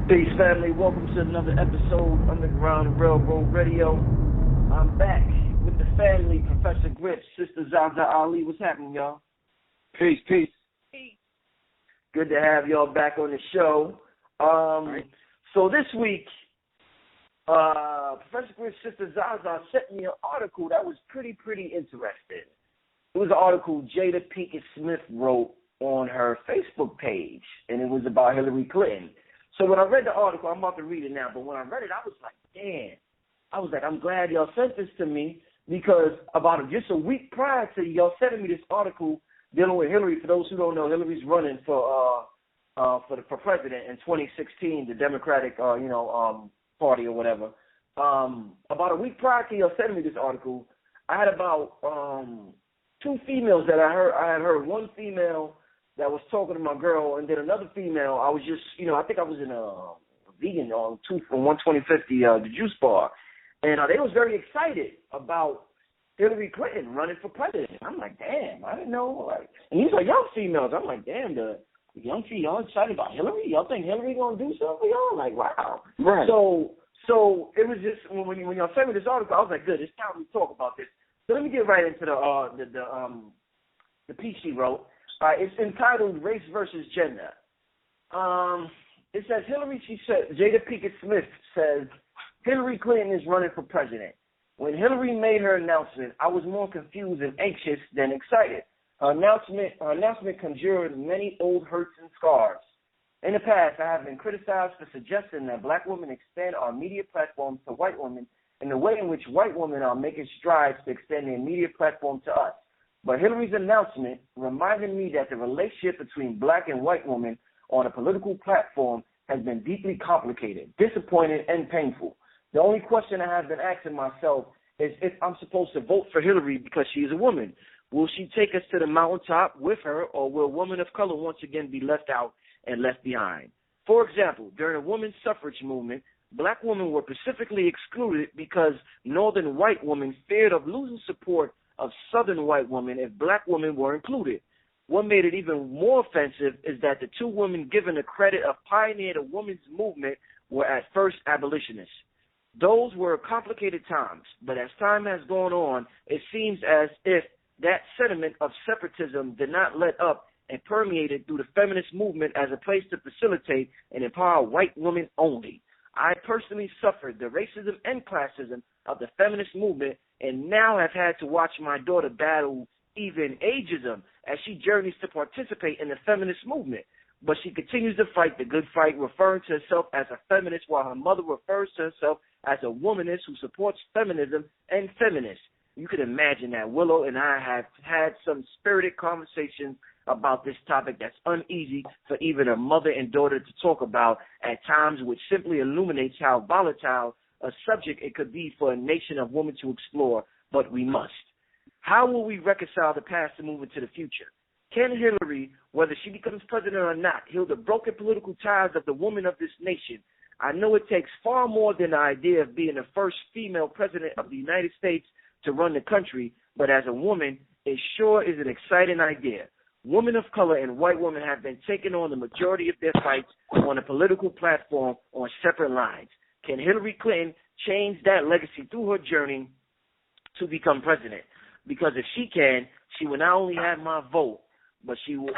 Peace, family. Welcome to another episode Underground Railroad Radio. I'm back with the family, Professor Griff, Sister Zaza Ali. What's happening, y'all? Peace. Good to have y'all back on the show. So this week, Professor Griff's Sister Zaza sent me an article that was pretty interesting. It was an article Jada Pinkett Smith wrote on her Facebook page, and it was about Hillary Clinton. So when I read the article, I'm about to read it now, but when I read it, I was like, damn. I was like, I'm glad y'all sent this to me, because about just a week prior to y'all sending me this article dealing with Hillary. For those who don't know, Hillary's running for president in 2016, the Democratic party or whatever. About a week prior to y'all sending me this article, I had about two females that I had heard. One female that was talking to my girl, and then another female. I was just, I think I was in a vegan on 125th, the juice bar, and they was very excited about Hillary Clinton running for president. I'm like, damn, I didn't know. And these are young females. I'm like, damn, the young female, y'all excited about Hillary? Y'all think Hillary gonna do something for y'all? Like, wow. Right. So it was just when y'all sent me this article, I was like, good, it's time we talk about this. So let me get right into the piece she wrote. It's entitled "Race versus Gender." It says Jada Pinkett Smith says Hillary Clinton is running for president. When Hillary made her announcement, I was more confused and anxious than excited. Her announcement conjured many old hurts and scars. In the past, I have been criticized for suggesting that black women expand our media platforms to white women in the way in which white women are making strides to extend their media platform to us. But Hillary's announcement reminded me that the relationship between black and white women on a political platform has been deeply complicated, disappointing, and painful. The only question I have been asking myself is if I'm supposed to vote for Hillary because she is a woman. Will she take us to the mountaintop with her, or will women of color once again be left out and left behind? For example, during the women's suffrage movement, black women were specifically excluded because northern white women feared of losing support of southern white women if black women were included. What made it even more offensive is that the two women given the credit of pioneering the women's movement were at first abolitionists. Those were complicated times, but as time has gone on, it seems as if that sentiment of separatism did not let up and permeated through the feminist movement as a place to facilitate and empower white women only. I personally suffered the racism and classism of the feminist movement and now have had to watch my daughter battle even ageism as she journeys to participate in the feminist movement. But she continues to fight the good fight, referring to herself as a feminist while her mother refers to herself as a womanist who supports feminism and feminists. You can imagine that Willow and I have had some spirited conversations about this topic that's uneasy for even a mother and daughter to talk about at times, which simply illuminates how volatile a subject it could be for a nation of women to explore, but we must. How will we reconcile the past and move into the future? Can Hillary, whether she becomes president or not, heal the broken political ties of the women of this nation? I know it takes far more than the idea of being the first female president of the United States to run the country, but as a woman, it sure is an exciting idea. Women of color and white women have been taking on the majority of their fights on a political platform on separate lines. Can Hillary Clinton change that legacy through her journey to become president? Because if she can, she will not only have my vote, but she would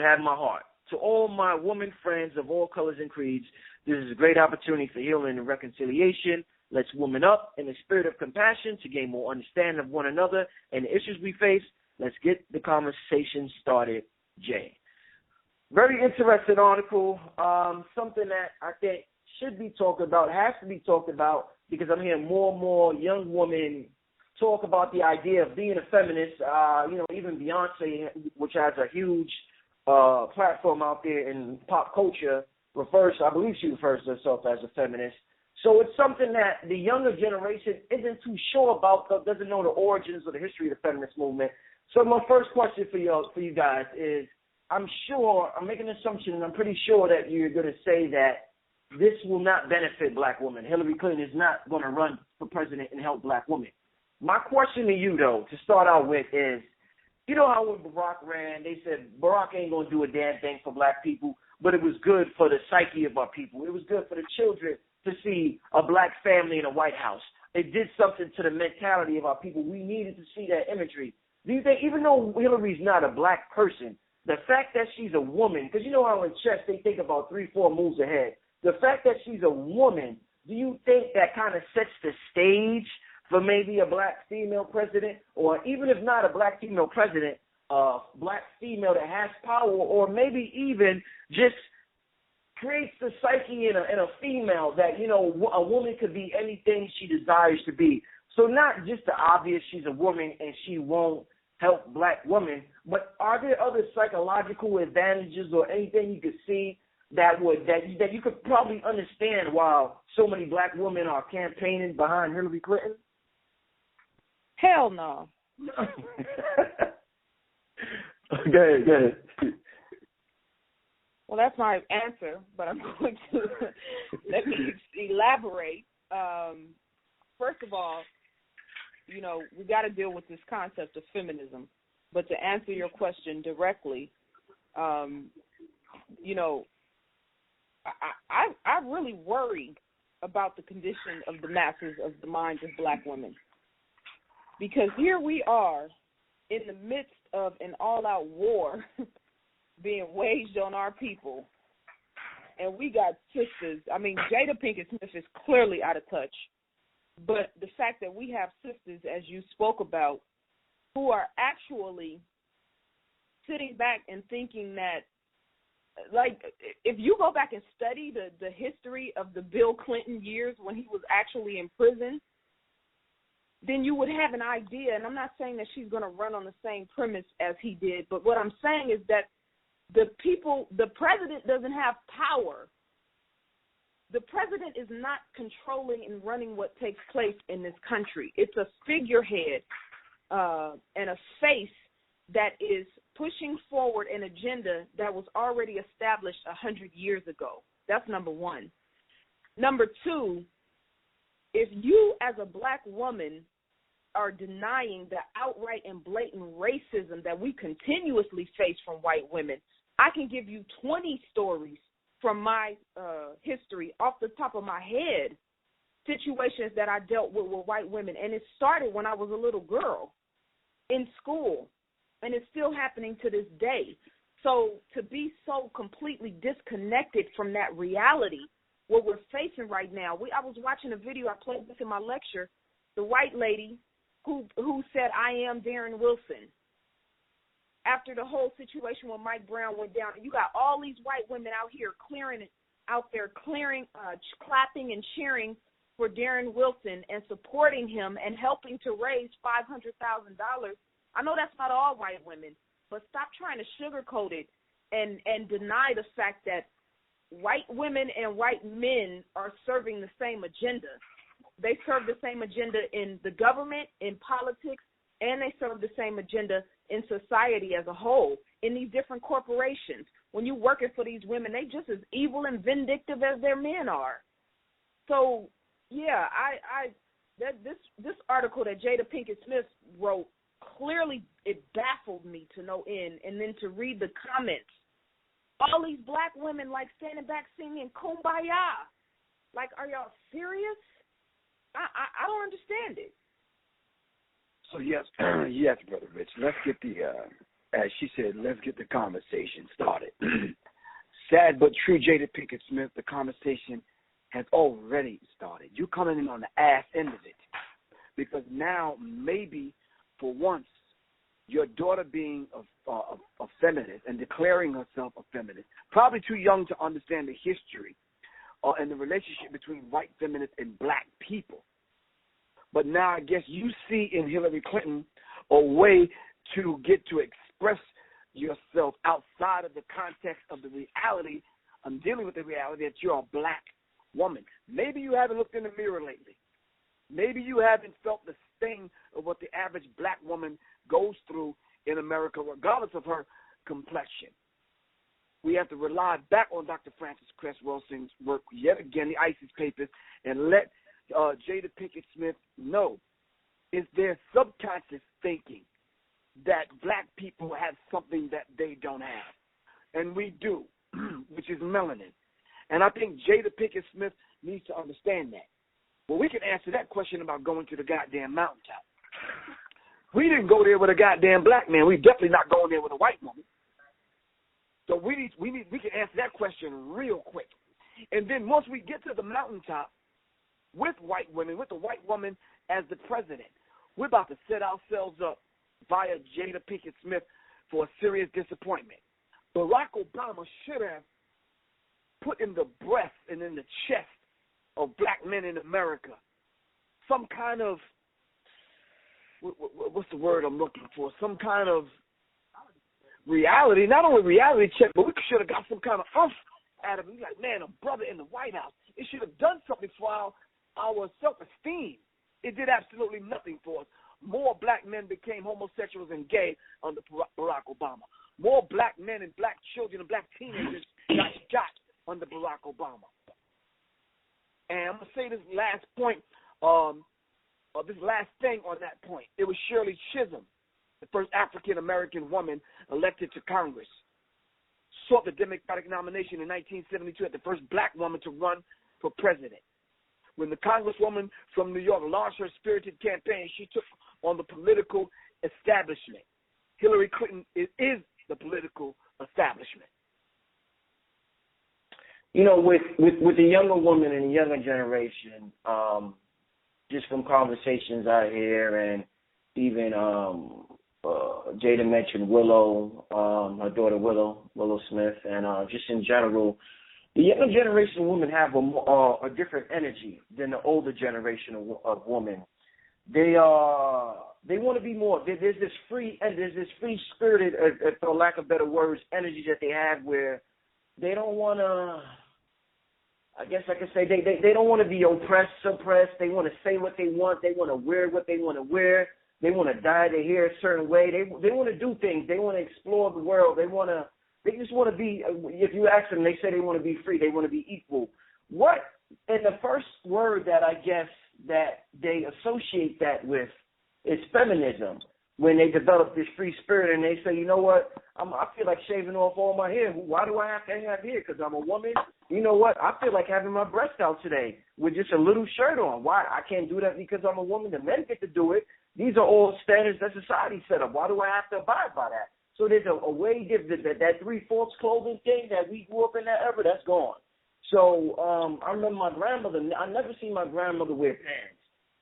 have my heart. To all my woman friends of all colors and creeds, this is a great opportunity for healing and reconciliation. Let's woman up in the spirit of compassion to gain more understanding of one another and the issues we face. Let's get the conversation started, Jay. Very interesting article, something that I think should be talked about, has to be talked about, because I'm hearing more and more young women talk about the idea of being a feminist. Even Beyonce, which has a huge platform out there in pop culture, I believe she refers to herself as a feminist. So it's something that the younger generation isn't too sure about, doesn't know the origins or the history of the feminist movement. So my first question for you guys is, I'm making an assumption, and I'm pretty sure that you're going to say that this will not benefit black women. Hillary Clinton is not going to run for president and help black women. My question to you, though, to start out with is, you know how when Barack ran, they said Barack ain't going to do a damn thing for black people. but it was good for the psyche of our people. It was good for the children to see a black family in a White House. It did something to the mentality of our people. We needed to see that imagery. Do you think, even though Hillary's not a black person, the fact that she's a woman, because you know how in chess they think about 3-4 moves ahead, the fact that she's a woman, do you think that kind of sets the stage for maybe a black female president, or even if not a black female president, a black female that has power, or maybe even just creates the psyche in a female that, you know, a woman could be anything she desires to be. So not just the obvious, she's a woman and she won't help black women, but are there other psychological advantages or anything you could see that you could probably understand while so many black women are campaigning behind Hillary Clinton? Hell no. Go ahead. Well, that's my answer, but I'm going to let me elaborate. First of all, you know, we got to deal with this concept of feminism. But to answer your question directly, you know, I really worry about the condition of the masses of the minds of black women. Because here we are in the midst of an all-out war being waged on our people, and we got sisters. I mean, Jada Pinkett Smith is clearly out of touch, but the fact that we have sisters, as you spoke about, who are actually sitting back and thinking that, like, if you go back and study the history of the Bill Clinton years when he was actually in prison, then you would have an idea, and I'm not saying that she's going to run on the same premise as he did, but what I'm saying is that the president doesn't have power. The president is not controlling and running what takes place in this country. It's a figurehead and a face that is pushing forward an agenda that was already established 100 years ago. That's number one. Number two, if you as a black woman are denying the outright and blatant racism that we continuously face from white women, I can give you 20 stories from my history off the top of my head, situations that I dealt with white women. And it started when I was a little girl in school, and it's still happening to this day. So to be so completely disconnected from that reality, what we're facing right now, I was watching a video, I played this in my lecture, the white lady who said, "I am Darren Wilson." After the whole situation when Mike Brown went down, you got all these white women out here clapping and cheering for Darren Wilson and supporting him and helping to raise $500,000. I know that's not all white women, but stop trying to sugarcoat it and deny the fact that white women and white men are serving the same agenda. They serve the same agenda in the government, in politics, and they serve the same agenda in society as a whole, in these different corporations. When you're working for these women, they just as evil and vindictive as their men are. So, yeah, this article that Jada Pinkett Smith wrote, clearly it baffled me to no end. And then to read the comments, all these black women like standing back singing Kumbaya. Like, are y'all serious? I don't understand it. So yes, Brother Rich. Let's get as she said, let's get the conversation started. Sad but true, Jada Pinkett Smith. The conversation has already started. You coming in on the ass end of it, because now maybe for once your daughter being a feminist and declaring herself a feminist, probably too young to understand the history and the relationship between white feminists and black people. But now I guess you see in Hillary Clinton a way to get to express yourself outside of the context of the reality. I'm dealing with the reality that you're a black woman. Maybe you haven't looked in the mirror lately. Maybe you haven't felt the sting of what the average black woman goes through in America, regardless of her complexion. We have to rely back on Dr. Frances Cress Welsing's work yet again, the ISIS papers, and let Jada Pinkett Smith know, is there subconscious thinking that black people have something that they don't have? And we do. which is melanin. And I think Jada Pinkett Smith needs to understand that. Well, we can answer that question about going to the goddamn mountaintop. We didn't go there with a goddamn black man. We definitely not going there with a white woman. So we can answer that question real quick. And then once we get to the mountaintop with white women, with the white woman as the president, we're about to set ourselves up via Jada Pinkett Smith for a serious disappointment. Barack Obama should have put in the breast and in the chest of black men in America some kind of, what's the word I'm looking for, some kind of reality, not only reality check, but we should have got some kind of oomph out of it. Like, man, a brother in the White House, it should have done something for our self-esteem. It did absolutely nothing for us. More black men became homosexuals and gay under Barack Obama. More black men and black children and black teenagers got shot under Barack Obama. And I'm going to say this last point, this last thing on that point. It was Shirley Chisholm, the first African-American woman elected to Congress, sought the Democratic nomination in 1972 as the first black woman to run for president. When the Congresswoman from New York launched her spirited campaign, she took on the political establishment. Hillary Clinton is the political establishment. You know, with the younger woman and the younger generation, just from conversations I hear, and even Jada mentioned Willow, her daughter Willow Smith, and just in general, the younger generation of women have a different energy than the older generation of women. They want to be more. There's this free spirited, for lack of better words, energy that they have where they don't want to. I guess I could say they don't want to be oppressed, suppressed. They want to say what they want. They want to wear what they want to wear. They want to dye their hair a certain way. They want to do things. They want to explore the world. They just want to be. If you ask them, they say they want to be free. They want to be equal. What? And the first word that I guess that they associate that with is feminism. When they develop this free spirit and they say, you know what, I feel like shaving off all my hair. Why do I have to have hair? Because I'm a woman. You know what? I feel like having my breast out today with just a little shirt on. Why? I can't do that because I'm a woman. The men get to do it. These are all standards that society set up. Why do I have to abide by that? So there's a way that 3/4 clothing thing that we grew up in that era, that's gone. So I remember my grandmother. I never seen my grandmother wear pants.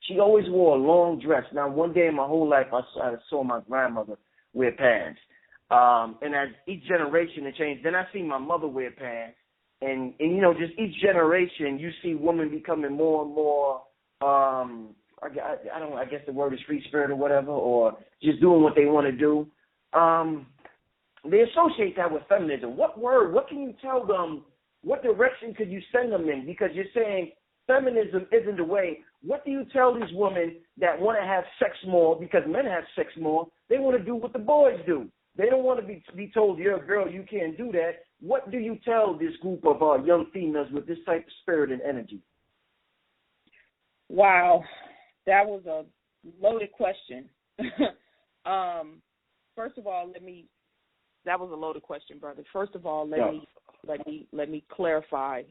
She always wore a long dress. Now, one day in my whole life, I saw my grandmother wear pants. And as each generation it changed, then I see my mother wear pants. And you know, just each generation, you see women becoming more and more, I guess the word is free spirit or whatever, or just doing what they want to do. They associate that with feminism. What can you tell them? What direction could you send them in? Because you're saying feminism isn't the way. What do you tell these women that want to have sex more because men have sex more? They want to do what the boys do. They don't want to be told, you're a girl, you can't do that. What do you tell this group of young females with this type of spirit and energy? Wow, that was a loaded question. First of all, that was a loaded question, brother. First of all, let me clarify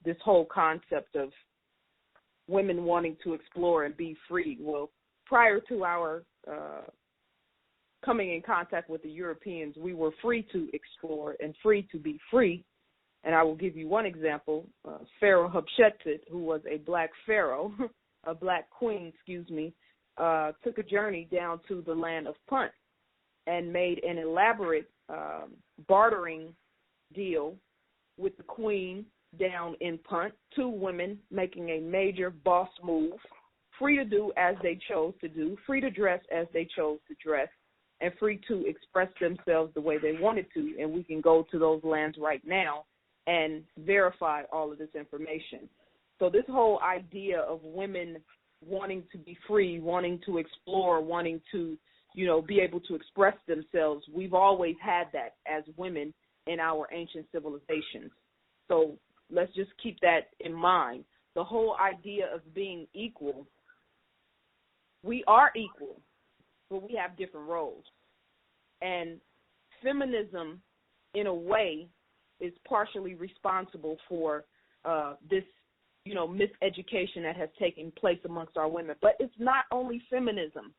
this whole concept of women wanting to explore and be free. Well, prior to our coming in contact with the Europeans, we were free to explore and free to be free. And I will give you one example. Pharaoh Hatshepsut, who was a black pharaoh, a black queen, took a journey down to the land of Punt and made an elaborate bartering deal with the queen down in Punt, two women making a major boss move, free to do as they chose to do, free to dress as they chose to dress, and free to express themselves the way they wanted to. And we can go to those lands right now and verify all of this information. So this whole idea of women wanting to be free, wanting to explore, wanting to, be able to express themselves, we've always had that as women in our ancient civilizations. So let's just keep that in mind. The whole idea of being equal, we are equal, but we have different roles. And feminism, in a way, is partially responsible for this, miseducation that has taken place amongst our women. But it's not only feminism.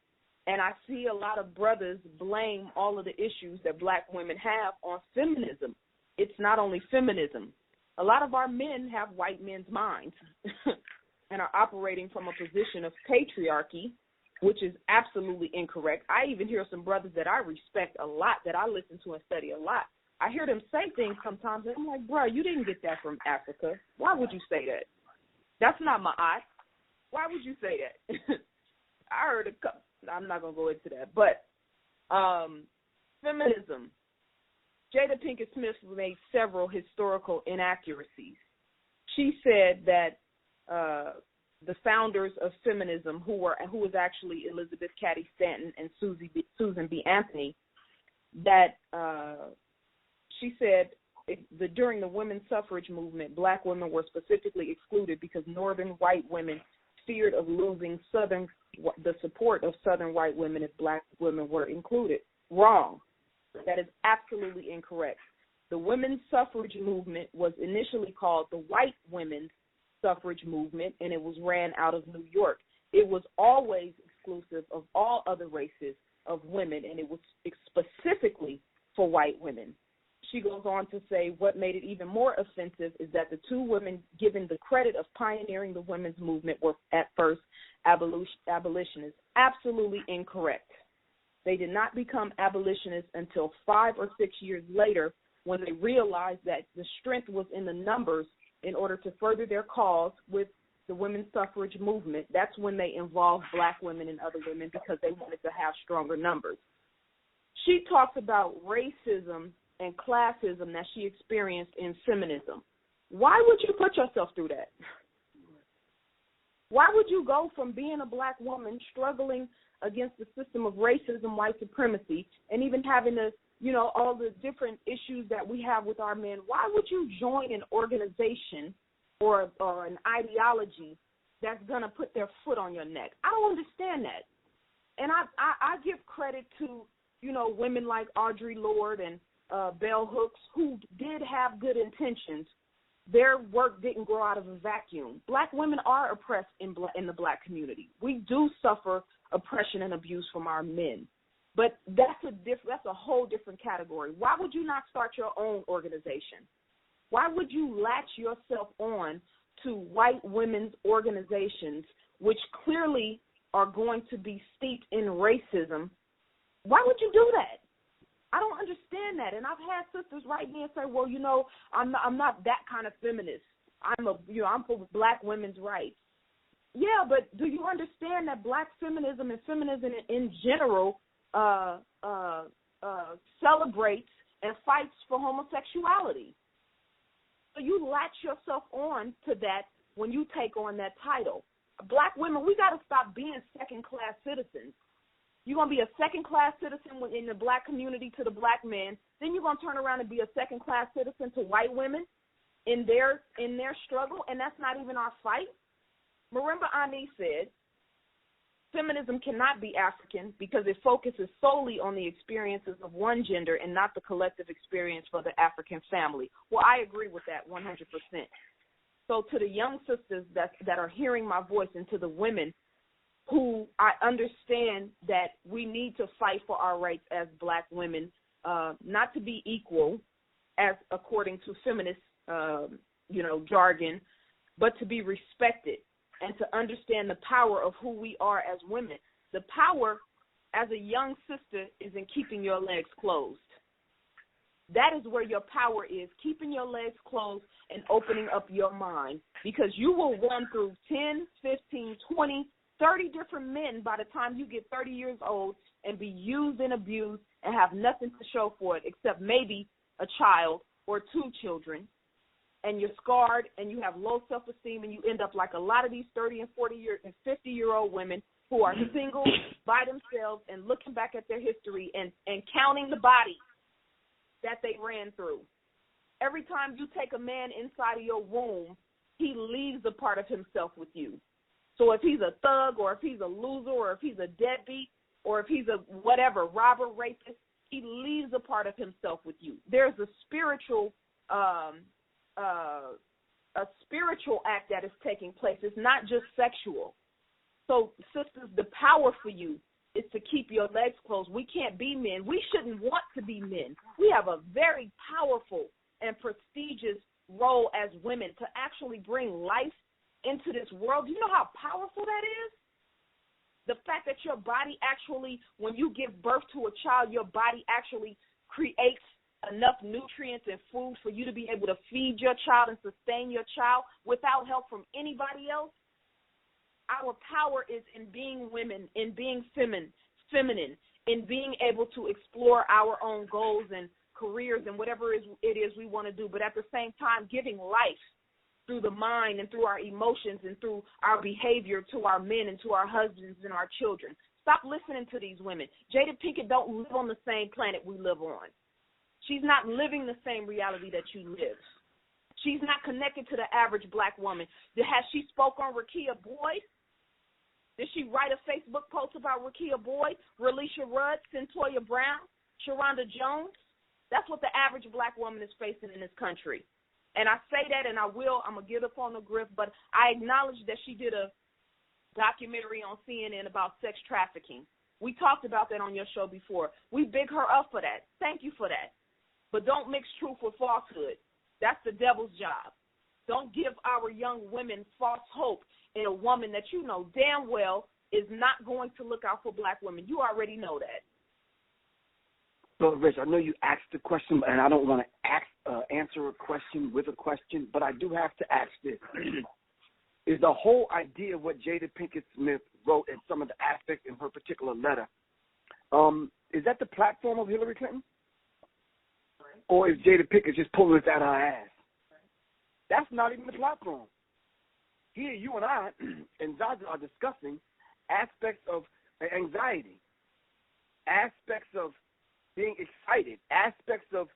And I see a lot of brothers blame all of the issues that black women have on feminism. It's not only feminism. A lot of our men have white men's minds and are operating from a position of patriarchy, which is absolutely incorrect. I even hear some brothers that I respect a lot, that I listen to and study a lot. I hear them say things sometimes, and I'm like, bro, you didn't get that from Africa. Why would you say that? That's not my eye. Why would you say that? I heard a couple. I'm not going to go into that. But feminism. Jada Pinkett Smith made several historical inaccuracies. She said that the founders of feminism, who was actually Elizabeth Cady Stanton and Susan B. Anthony, that she said during the women's suffrage movement, black women were specifically excluded because northern white women feared of losing the support of southern white women if black women were included. Wrong. That is absolutely incorrect. The women's suffrage movement was initially called the white women's suffrage movement, and it was ran out of New York. It was always exclusive of all other races of women, and it was specifically for white women. She goes on to say what made it even more offensive is that the two women given the credit of pioneering the women's movement were at first abolitionists. Absolutely incorrect. They did not become abolitionists until 5 or 6 years later, when they realized that the strength was in the numbers in order to further their cause with the women's suffrage movement. That's when they involved black women and other women because they wanted to have stronger numbers. She talks about racism and classism that she experienced in feminism. Why would you put yourself through that? Why would you go from being a black woman struggling against the system of racism, white supremacy, and even having to, all the different issues that we have with our men? Why would you join an organization or an ideology that's going to put their foot on your neck? I don't understand that. And I give credit to, women like Audre Lorde and Bell Hooks, who did have good intentions. Their work didn't grow out of a vacuum. Black women are oppressed in the black community. We do suffer oppression and abuse from our men. But that's a whole different category. Why would you not start your own organization? Why would you latch yourself on to white women's organizations, which clearly are going to be steeped in racism? Why would you do that? I don't understand that. And I've had sisters write me and say, well, I'm not that kind of feminist. I'm for black women's rights. Yeah, but do you understand that black feminism and feminism in general celebrates and fights for homosexuality? So you latch yourself on to that when you take on that title. Black women, we got to stop being second-class citizens. You're going to be a second-class citizen in the black community to the black men. Then you're going to turn around and be a second-class citizen to white women in their struggle, and that's not even our fight. Marimba Ani said, feminism cannot be African because it focuses solely on the experiences of one gender and not the collective experience for the African family. Well, I agree with that 100%. So to the young sisters that are hearing my voice, and to the women who I understand that we need to fight for our rights as black women, not to be equal, as according to feminist, jargon, but to be respected and to understand the power of who we are as women. The power as a young sister is in keeping your legs closed. That is where your power is, keeping your legs closed and opening up your mind, because you will run through 10, 15, 20, 30 different men by the time you get 30 years old and be used and abused and have nothing to show for it except maybe a child or 2 children, and you're scarred and you have low self-esteem, and you end up like a lot of these 30 and 40 and 50-year-old women who are single by themselves and looking back at their history and counting the bodies that they ran through. Every time you take a man inside of your womb, he leaves a part of himself with you. So if he's a thug, or if he's a loser, or if he's a deadbeat, or if he's a whatever, robber, rapist, he leaves a part of himself with you. There's a spiritual a spiritual act that is taking place. It's not just sexual. So, sisters, the power for you is to keep your legs closed. We can't be men. We shouldn't want to be men. We have a very powerful and prestigious role as women to actually bring life into this world. Do you know how powerful that is? The fact that your body actually, when you give birth to a child, your body actually creates enough nutrients and food for you to be able to feed your child and sustain your child without help from anybody else. Our power is in being women, in being feminine, in being able to explore our own goals and careers and whatever it is we want to do, but at the same time giving life through the mind and through our emotions and through our behavior to our men and to our husbands and our children. Stop listening to these women. Jada Pinkett don't live on the same planet we live on. She's not living the same reality that you live. She's not connected to the average black woman. Has she spoke on Rekia Boyd? Did she write a Facebook post about Rekia Boyd, Relisha Rudd, Centoya Brown, Sharonda Jones? That's what the average black woman is facing in this country. And I say that, and I'm going to get up on the Griff, but I acknowledge that she did a documentary on CNN about sex trafficking. We talked about that on your show before. We big her up for that. Thank you for that. But don't mix truth with falsehood. That's the devil's job. Don't give our young women false hope in a woman that you know damn well is not going to look out for black women. You already know that. So, Rich, I know you asked the question, and I don't want to answer a question with a question, but I do have to ask this. Is the whole idea of what Jada Pinkett Smith wrote and some of the aspects in her particular letter, is that the platform of Hillary Clinton? Right. Or is Jada Pinkett just pulling it out of her ass? Right. That's not even the platform. Here, you and I and Zaza are discussing aspects of anxiety, aspects of being excited, aspects of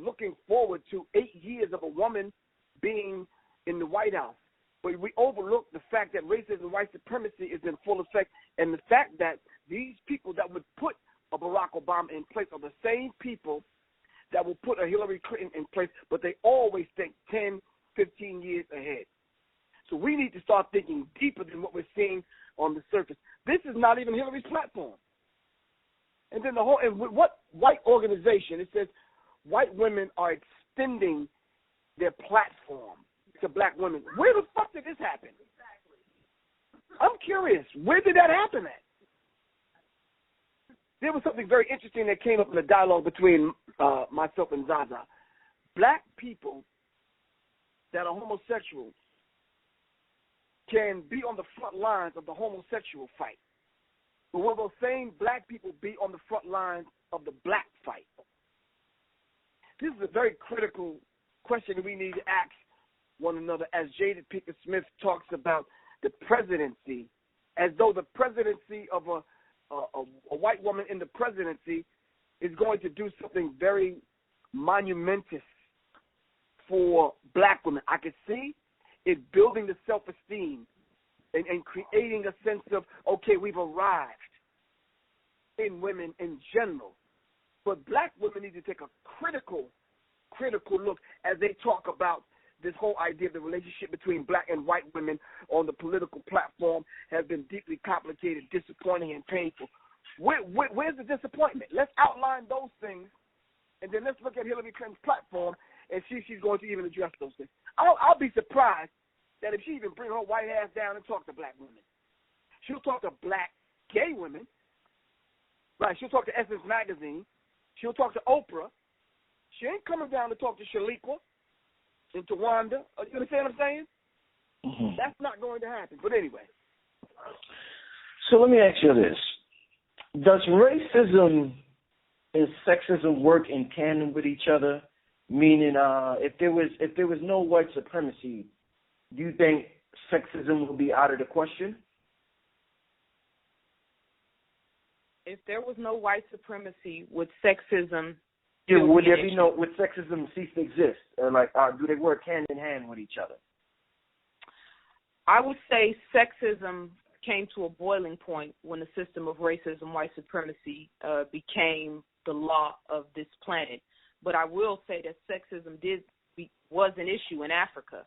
looking forward to 8 years of a woman being in the White House. But we overlook the fact that racism and white supremacy is in full effect, and the fact that these people that would put a Barack Obama in place are the same people that will put a Hillary Clinton in place, but they always think 10, 15 years ahead. So we need to start thinking deeper than what we're seeing on the surface. This is not even Hillary's platform. And then what white organization, it says white women are extending their platform to black women. Where the fuck did this happen? I'm curious. Where did that happen at? There was something very interesting that came up in the dialogue between myself and Zaza. Black people that are homosexuals can be on the front lines of the homosexual fight. But will those same black people be on the front lines of the black fight? This is a very critical question that we need to ask one another as Jada Pinkett Smith talks about the presidency, as though the presidency of a white woman in the presidency is going to do something very monumentous for black women. I could see it building the self-esteem and creating a sense of, okay, we've arrived in women in general. But black women need to take a critical look as they talk about this whole idea of the relationship between black and white women on the political platform has been deeply complicated, disappointing, and painful. Where's the disappointment? Let's outline those things, and then let's look at Hillary Clinton's platform and see if she's going to even address those things. I'll be surprised that if she even bring her white ass down and talk to black women. She'll talk to black gay women. Right, she'll talk to Essence Magazine. She'll talk to Oprah. She ain't coming down to talk to Shaliqua and Tawanda. You understand what I'm saying? Mm-hmm. That's not going to happen. But anyway. So let me ask you this. Does racism and sexism work in tandem with each other? Meaning, if there was no white supremacy, do you think sexism will be out of the question? If there was no white supremacy, would sexism? Yeah, would sexism cease to exist, or do they work hand in hand with each other? I would say sexism came to a boiling point when the system of racism, white supremacy became the law of this planet. But I will say that sexism did was an issue in Africa.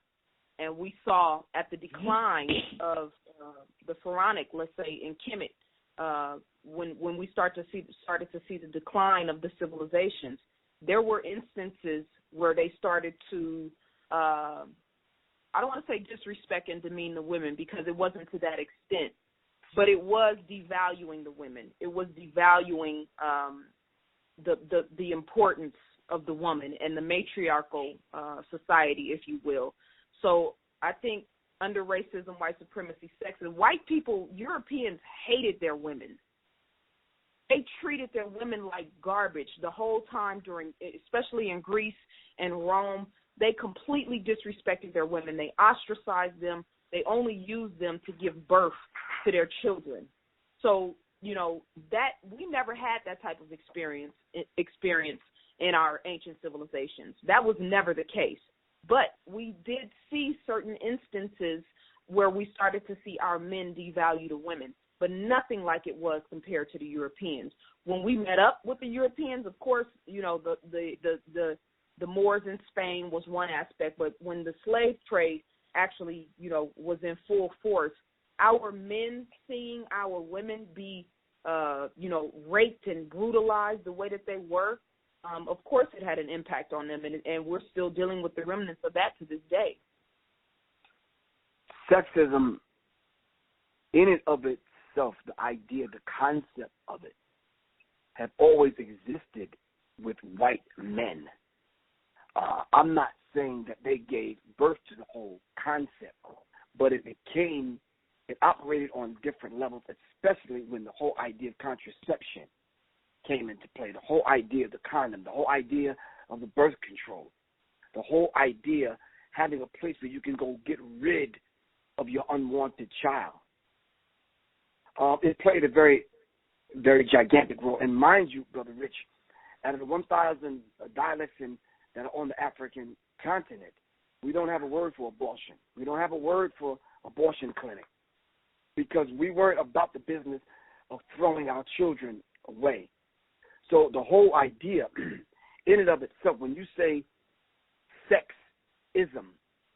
And we saw at the decline of the Pharaonic, let's say in Kemet, when we started to see the decline of the civilizations, there were instances where they started to, I don't want to say disrespect and demean the women, because it wasn't to that extent, but it was devaluing the women. It was devaluing the importance of the woman and the matriarchal society, if you will. So I think under racism, white supremacy, sexism, white people, Europeans hated their women. They treated their women like garbage the whole time during, especially in Greece and Rome. They completely disrespected their women. They ostracized them. They only used them to give birth to their children. So, you know, that we never had that type of experience in our ancient civilizations. That was never the case. But we did see certain instances where we started to see our men devalue the women, but nothing like it was compared to the Europeans. When we met up with the Europeans, of course, you know, the Moors in Spain was one aspect, but when the slave trade actually, you know, was in full force, our men seeing our women be, you know, raped and brutalized the way that they were, of course it had an impact on them, and we're still dealing with the remnants of that to this day. Sexism, in and of itself, the idea, the concept of it, have always existed with white men. I'm not saying that they gave birth to the whole concept, but it operated on different levels, especially when the whole idea of contraception came into play, the whole idea of the condom, the whole idea of the birth control, the whole idea having a place where you can go get rid of your unwanted child. It played a very, very gigantic role. And mind you, Brother Rich, out of the 1,000 dialects that are on the African continent, we don't have a word for abortion. We don't have a word for abortion clinic, because we weren't about the business of throwing our children away. So the whole idea, in and of itself, when you say sexism,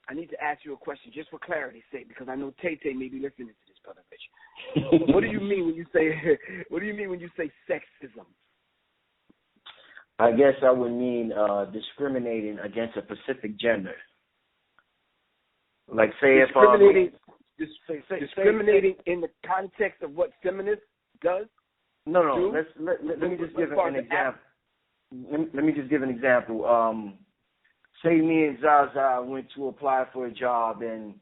I need to ask you a question just for clarity's sake, because I know Tay-Tay may be listening to this, Brother Rich. What do you mean when you say sexism? I guess I would mean discriminating against a specific gender. Like say discriminating in the context of what feminist does. No. Let me just give an example. Let me just give an example. Say me and Zaza went to apply for a job, and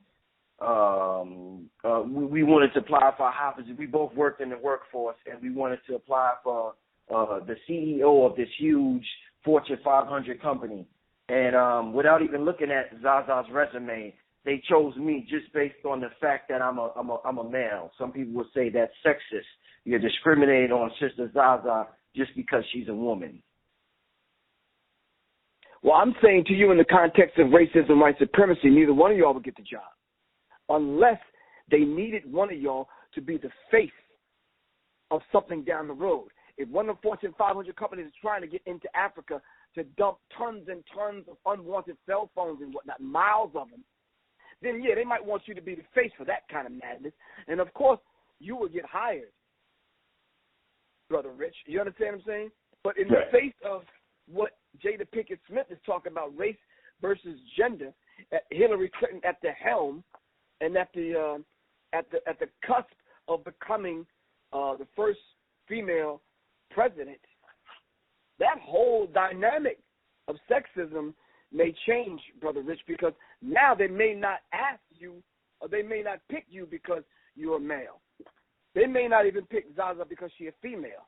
we wanted to apply for a high position. We both worked in the workforce, and we wanted to apply for the CEO of this huge Fortune 500 company. And without even looking at Zaza's resume, they chose me just based on the fact that I'm a male. Some people would say that's sexist. You're discriminating on Sister Zaza just because she's a woman. Well, I'm saying to you, in the context of racism, white supremacy, neither one of y'all would get the job unless they needed one of y'all to be the face of something down the road. If one of the Fortune 500 companies is trying to get into Africa to dump tons and tons of unwanted cell phones and whatnot, miles of them, then, yeah, they might want you to be the face for that kind of madness. And, of course, you will get hired, Brother Rich. You understand what I'm saying? But in the face of what Jada Pinkett Smith is talking about, race versus gender, Hillary Clinton at the helm and at the cusp of becoming the first female president, that whole dynamic of sexism may change, Brother Rich, because now they may not ask you, or they may not pick you because you're a male. They may not even pick Zaza because she's a female.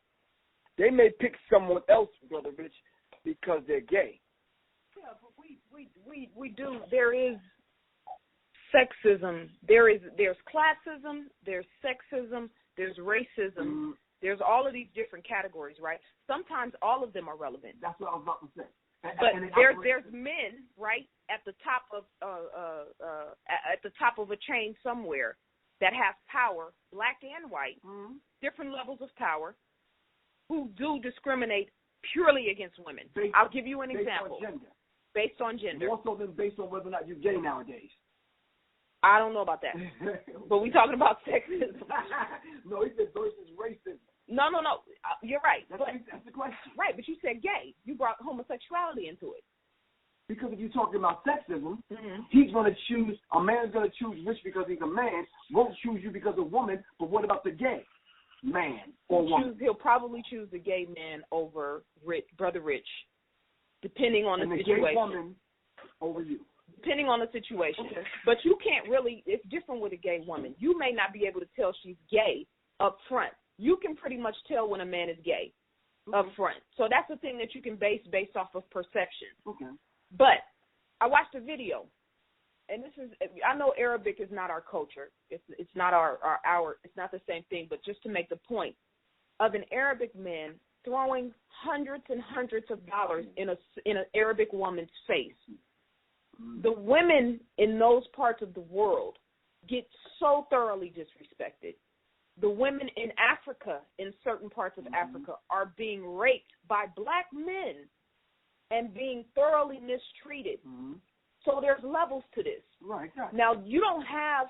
They may pick someone else, Brother Rich, because they're gay. Yeah, but we do. There is sexism. There's classism. There's sexism. There's racism. There's all of these different categories, right? Sometimes all of them are relevant. That's what I was about to say. But there's men, right, at the top of a chain somewhere that have power, black and white, different levels of power, who do discriminate purely against women. I'll give you an example. Based on gender. More so than based on whether or not you're gay nowadays. I don't know about that. But we talking about sexism. No, he said versus racism. No. You're right. That's the question. Right, but you said gay. You brought homosexuality into it. Because if you're talking about sexism, Mm-hmm. he's going to choose, a man's going to choose Rich because he's a man, won't choose you because of woman, but what about the gay man or woman? He'll probably choose the gay man over Brother Rich, depending on the situation. And the gay woman over you. Depending on the situation. Okay. But you can't really, it's different with a gay woman. You may not be able to tell she's gay up front. You can pretty much tell when a man is gay up front. So that's the thing that you can base based off of perception. Okay. But I watched a video, and I know Arabic is not our culture. It's not our it's not the same thing, but just to make the point of an Arabic man throwing hundreds and hundreds of dollars in an Arabic woman's face. The women in those parts of the world get so thoroughly disrespected. The women in Africa, in certain parts of Africa, are being raped by black men and being thoroughly mistreated. So there's levels to this. Right. Now, you don't have,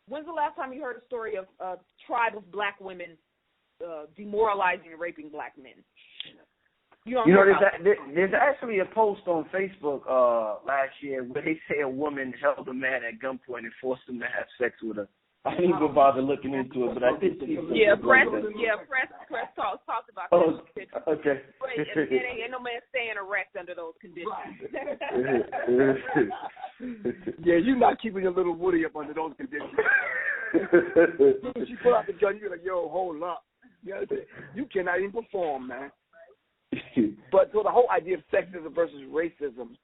when's the last time you heard a story of a tribe of black women demoralizing and raping black men? There's actually a post on Facebook last year where they say a woman held a man at gunpoint and forced him to have sex with her. I didn't even bother looking into it, but I did see something. Press talked about that. Oh, okay. Ain't no man staying erect under those conditions. Yeah, you're not keeping your little Woody up under those conditions. When she pull out the gun, you're like, yo, hold up. You cannot even perform, man. But so the whole idea of sexism versus racism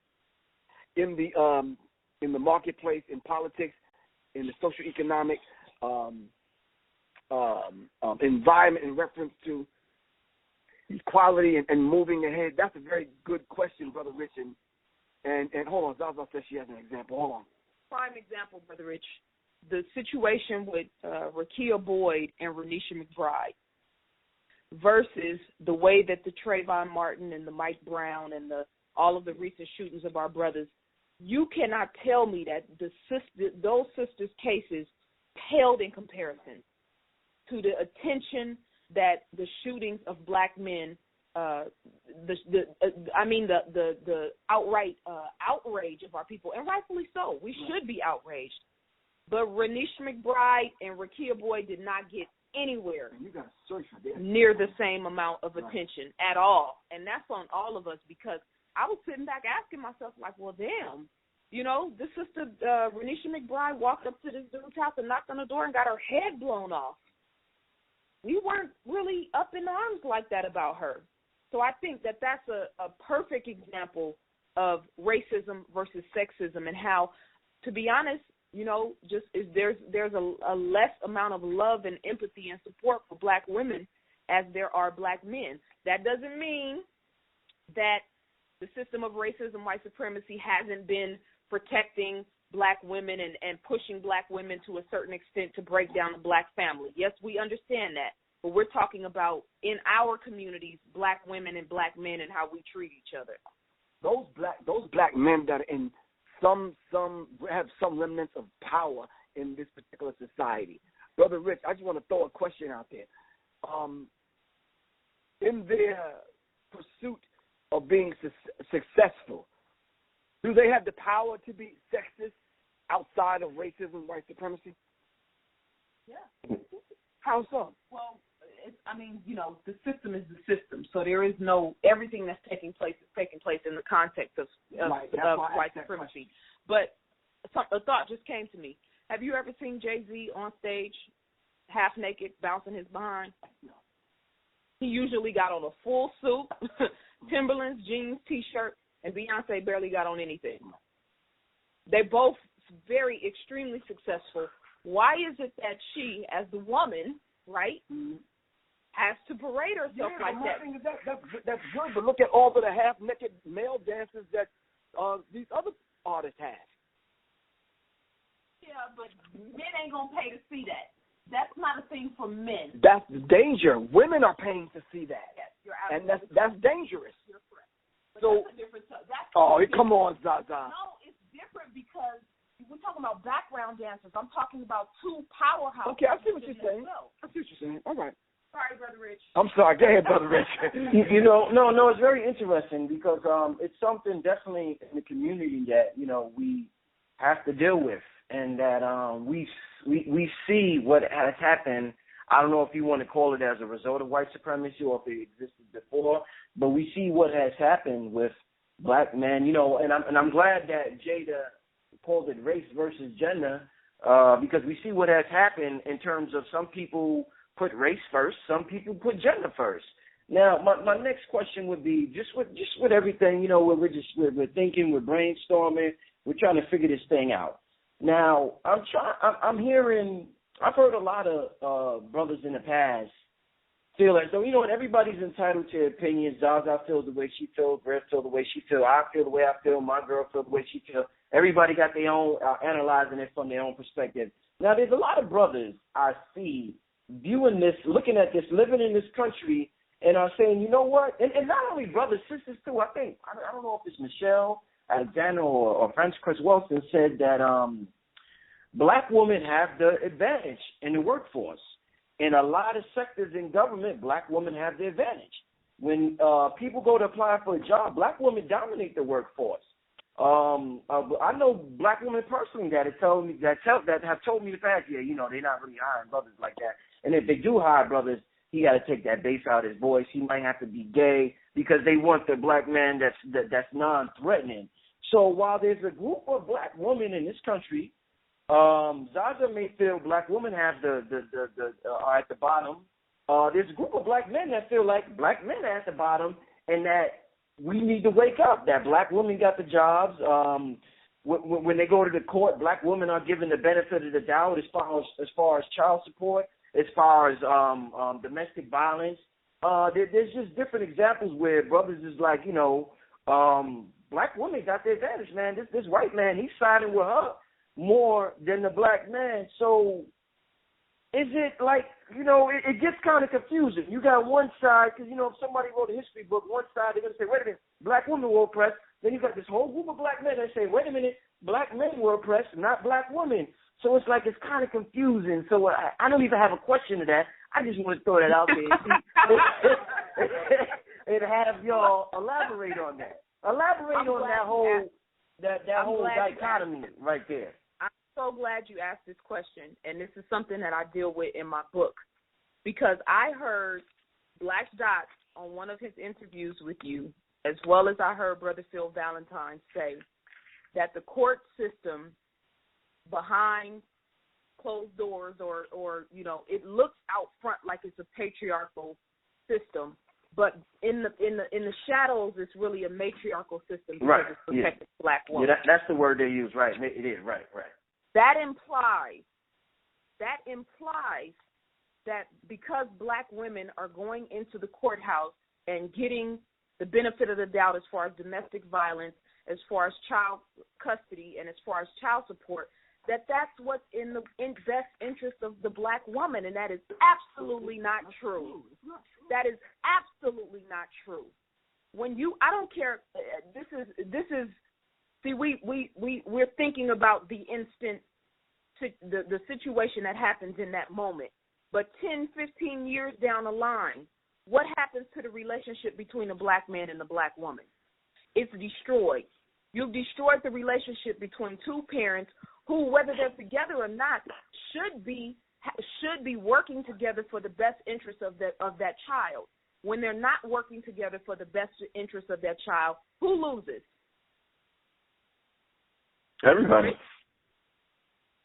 in the marketplace, in politics, in the socio-economic environment in reference to equality and moving ahead, that's a very good question, Brother Rich. And hold on, Zaza says she has an example. Hold on. Prime example, Brother Rich, the situation with Rakia Boyd and Renisha McBride versus the way that the Trayvon Martin and the Mike Brown and all of the recent shootings of our brothers, you cannot tell me that those sisters' cases paled in comparison to the attention that the shootings of black men, the outright outrage of our people, and rightfully so. We should be outraged. But Renisha McBride and Rakia Boyd did not get anywhere near the same amount of attention at all. And that's on all of us, because I was sitting back asking myself, like, well, damn, the sister, Renisha McBride, walked up to this dude's house and knocked on the door and got her head blown off. We weren't really up in arms like that about her. So I think that that's a perfect example of racism versus sexism, and how, to be honest, there's a less amount of love and empathy and support for black women as there are black men. That doesn't mean that the system of racism, white supremacy hasn't been protecting black women and pushing black women to a certain extent to break down the black family. Yes, we understand that. But we're talking about, in our communities, black women and black men and how we treat each other. Those black men that are in some have some remnants of power in this particular society. Brother Rich, I just want to throw a question out there. In their pursuit of being successful, do they have the power to be sexist outside of racism, white supremacy? Yeah. How so? Well, the system is the system. So there is everything that's taking place is taking place in the context of white supremacy. But a thought just came to me. Have you ever seen Jay-Z on stage, half naked, bouncing his behind? No. He usually got on a full suit, Timberlands, jeans, T-shirt, and Beyonce barely got on anything. They both very extremely successful. Why is it that she, as the woman, right, has to parade herself like that? That's good, but look at all of the half-naked male dancers that these other artists have. Yeah, but men ain't going to pay to see that. That's not a thing for men. That's the danger. Women are paying to see that. Yes, you're absolutely right. And that's dangerous. You're correct. So, that's a different come on, Zaza. No, it's different because we're talking about background dancers. I'm talking about two powerhouses. Okay, I see what you're saying. I see what you're saying. All right. Sorry, Brother Rich. I'm sorry. Go ahead, Brother Rich. No, it's very interesting because it's something definitely in the community that, we have to deal with, and that we see what has happened. I don't know if you want to call it as a result of white supremacy or if it existed before, but we see what has happened with black men, and I'm glad that Jada called it race versus gender, because we see what has happened in terms of some people put race first, some people put gender first. Now, my next question would be just with everything, we're thinking, we're brainstorming, we're trying to figure this thing out. Now, I've heard a lot of brothers in the past feel as though, and everybody's entitled to opinions. Zaza feels the way she feels, Griff feels the way she feels, I feel the way I feel, my girl feels the way she feels. Everybody got their own, analyzing it from their own perspective. Now, there's a lot of brothers I see viewing this, looking at this, living in this country, and are saying, you know what? And not only brothers, sisters too. I think, I don't know if it's Michelle Alexander or Frances Chris Wilson said that black women have the advantage in the workforce. In a lot of sectors in government, black women have the advantage. When people go to apply for a job, black women dominate the workforce. I know black women personally that have told me in the past, they're not really hiring brothers like that. And if they do hire brothers, he got to take that bass out of his voice. He might have to be gay because they want the black man that's non-threatening. So while there's a group of black women in this country, Zaza may feel black women have are at the bottom. There's a group of black men that feel like black men are at the bottom, and that we need to wake up. That black women got the jobs. When they go to the court, black women are given the benefit of the doubt as far as child support, as far as domestic violence. There's just different examples where brothers is like, black women got the advantage, man. This white man, he's siding with her more than the black man. So is it like, it gets kind of confusing. You got one side, because, if somebody wrote a history book, one side, they're going to say, wait a minute, black women were oppressed. Then you got this whole group of black men that say, wait a minute, black men were oppressed, not black women. So it's like it's kind of confusing. So I don't even have a question to that. I just want to throw that out there and have y'all elaborate on that. Elaborate on that whole dichotomy right there. I'm so glad you asked this question, and this is something that I deal with in my book, because I heard Black Dot on one of his interviews with you, as well as I heard Brother Phil Valentine say that the court system behind closed doors or it looks out front like it's a patriarchal system, but in the shadows it's really a matriarchal system because it's protecting black women. Yeah, that's the word they use, right? It is, right. That implies that because black women are going into the courthouse and getting the benefit of the doubt as far as domestic violence, as far as child custody, and as far as child support, that's what's in the best interest of the black woman, and that is absolutely not true. That is absolutely not true. I don't care. This is. See, we're thinking about the instant, the situation that happens in that moment. But 10, 15 years down the line, what happens to the relationship between the black man and the black woman? It's destroyed. You've destroyed the relationship between two parents who, whether they're together or not, should be working together for the best interest of that child. When they're not working together for the best interest of that child, who loses? Everybody.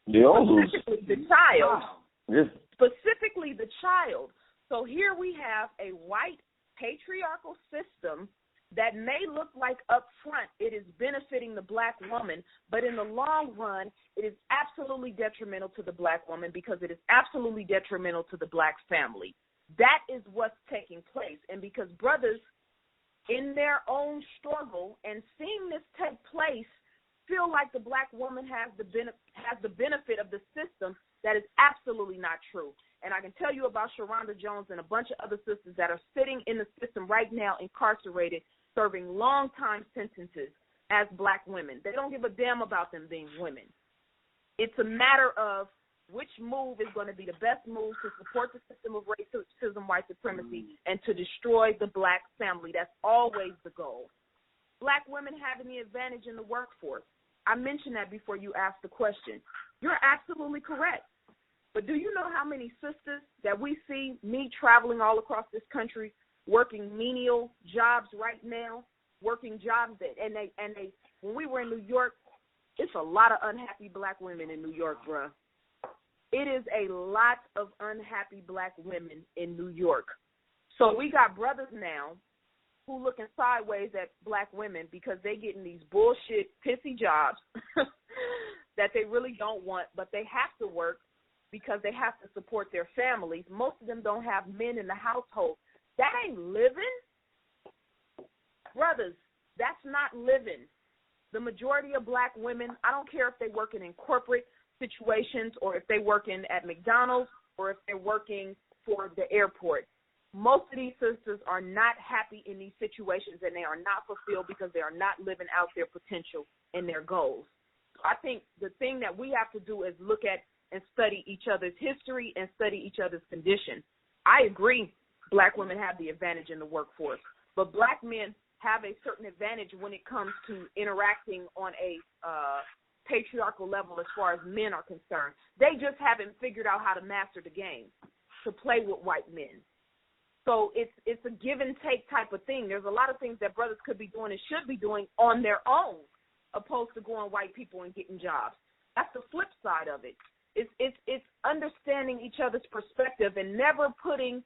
They all lose. Specifically the child. Yes. Specifically the child. So here we have a white patriarchal system that may look like up front it is benefiting the black woman, but in the long run, it is absolutely detrimental to the black woman because it is absolutely detrimental to the black family. That is what's taking place. And because brothers, in their own struggle and seeing this take place, feel like the black woman has the benefit of the system, that is absolutely not true. And I can tell you about Sharonda Jones and a bunch of other sisters that are sitting in the system right now incarcerated serving long time sentences as black women. They don't give a damn about them being women. It's a matter of which move is going to be the best move to support the system of racism, white supremacy, and to destroy the black family. That's always the goal. Black women having the advantage in the workforce. I mentioned that before you asked the question. You're absolutely correct. But do you know how many sisters that we see, me traveling all across this country, working menial jobs right now, working jobs and they when we were in New York, it's a lot of unhappy black women in New York, bruh. It is a lot of unhappy black women in New York. So we got brothers now who looking sideways at black women because they getting these bullshit, pissy jobs that they really don't want, but they have to work because they have to support their families. Most of them don't have men in the household. That ain't living. Brothers, that's not living. The majority of black women, I don't care if they're working in corporate situations or if they're working at McDonald's or if they're working for the airport. Most of these sisters are not happy in these situations and they are not fulfilled because they are not living out their potential and their goals. I think the thing that we have to do is look at and study each other's history and study each other's condition. I agree black women have the advantage in the workforce, but black men have a certain advantage when it comes to interacting on a patriarchal level as far as men are concerned. They just haven't figured out how to master the game, to play with white men. So it's a give and take type of thing. There's a lot of things that brothers could be doing and should be doing on their own, opposed to going white people and getting jobs. That's the flip side of it. It's understanding each other's perspective and never putting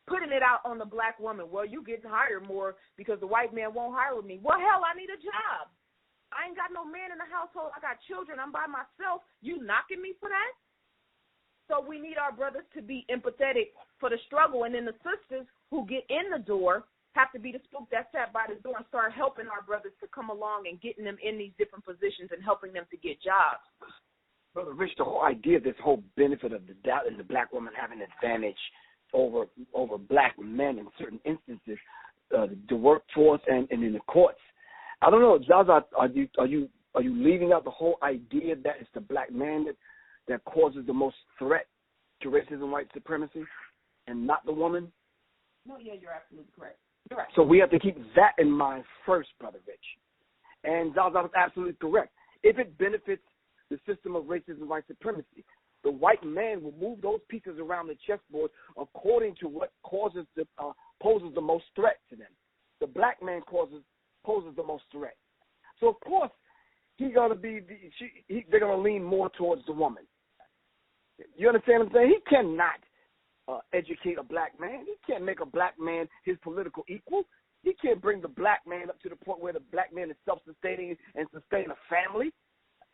it out on the black woman. Well, you getting hired more because the white man won't hire me. Well, hell, I need a job. I ain't got no man in the household. I got children. I'm by myself. You knocking me for that? So we need our brothers to be empathetic for the struggle, and then the sisters who get in the door have to be the spook that sat by the door and start helping our brothers to come along and getting them in these different positions and helping them to get jobs. Brother Rich, the whole idea of this whole benefit of the doubt and the black woman having an advantage over black men in certain instances, the workforce and in the courts. I don't know, Zaza, are you leaving out the whole idea that it's the black man that causes the most threat to racism, white supremacy, and not the woman? No, yeah, you're absolutely correct. You're right. So we have to keep that in mind first, Brother Rich. And Zaza was absolutely correct. If it benefits the system of racism, white supremacy, the white man will move those pieces around the chessboard according to what poses the most threat to them. The black man poses the most threat. So of course they're going to lean more towards the woman. You understand what I'm saying? He cannot educate a black man. He can't make a black man his political equal. He can't bring the black man up to the point where the black man is self-sustaining and sustain a family.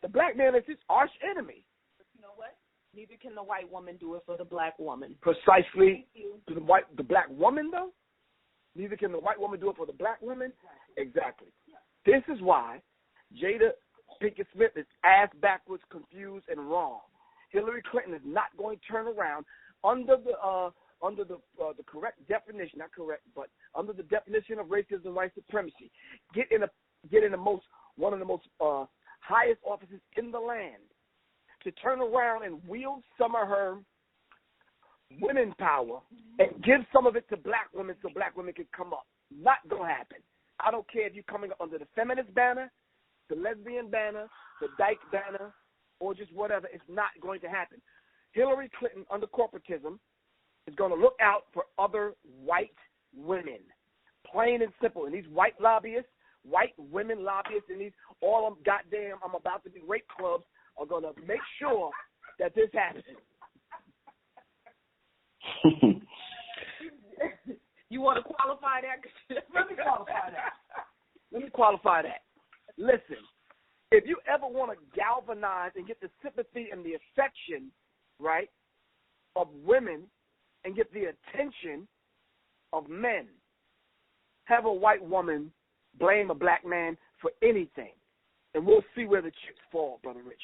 The black man is his arch enemy. But you know what? Neither can the white woman do it for the black woman. Precisely. The black woman, though? Neither can the white woman do it for the black woman? Exactly. This is why Jada Pinkett Smith is ass backwards, confused, and wrong. Hillary Clinton is not going to turn around under the correct definition, not correct, but under the definition of racism and white supremacy. Get in one of the most highest offices in the land, to turn around and wield some of her women power and give some of it to black women so black women can come up. Not going to happen. I don't care if you're coming up under the feminist banner, the lesbian banner, the dyke banner, or just whatever. It's not going to happen. Hillary Clinton, under corporatism, is going to look out for other white women, plain and simple. And these white lobbyists, white women lobbyists, and these all them goddamn I'm about to be rape clubs are going to make sure that this happens. You want to qualify that? Let me qualify that. Listen, if you ever want to galvanize and get the sympathy and the affection, right, of women and get the attention of men, have a white woman blame a black man for anything, and we'll see where the chips fall, Brother Rich.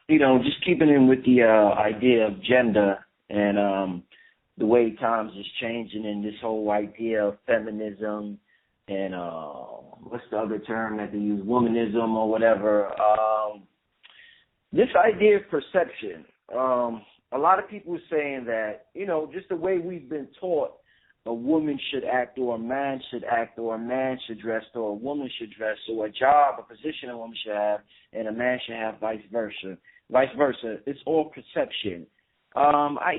You know, just keeping in with the idea of gender and the way times is changing and this whole idea of feminism and what's the other term that they use, womanism or whatever. This idea of perception. A lot of people are saying that, just the way we've been taught a woman should act or a man should act or a man should dress or a woman should dress or a job, a position a woman should have and a man should have vice versa. It's all perception. I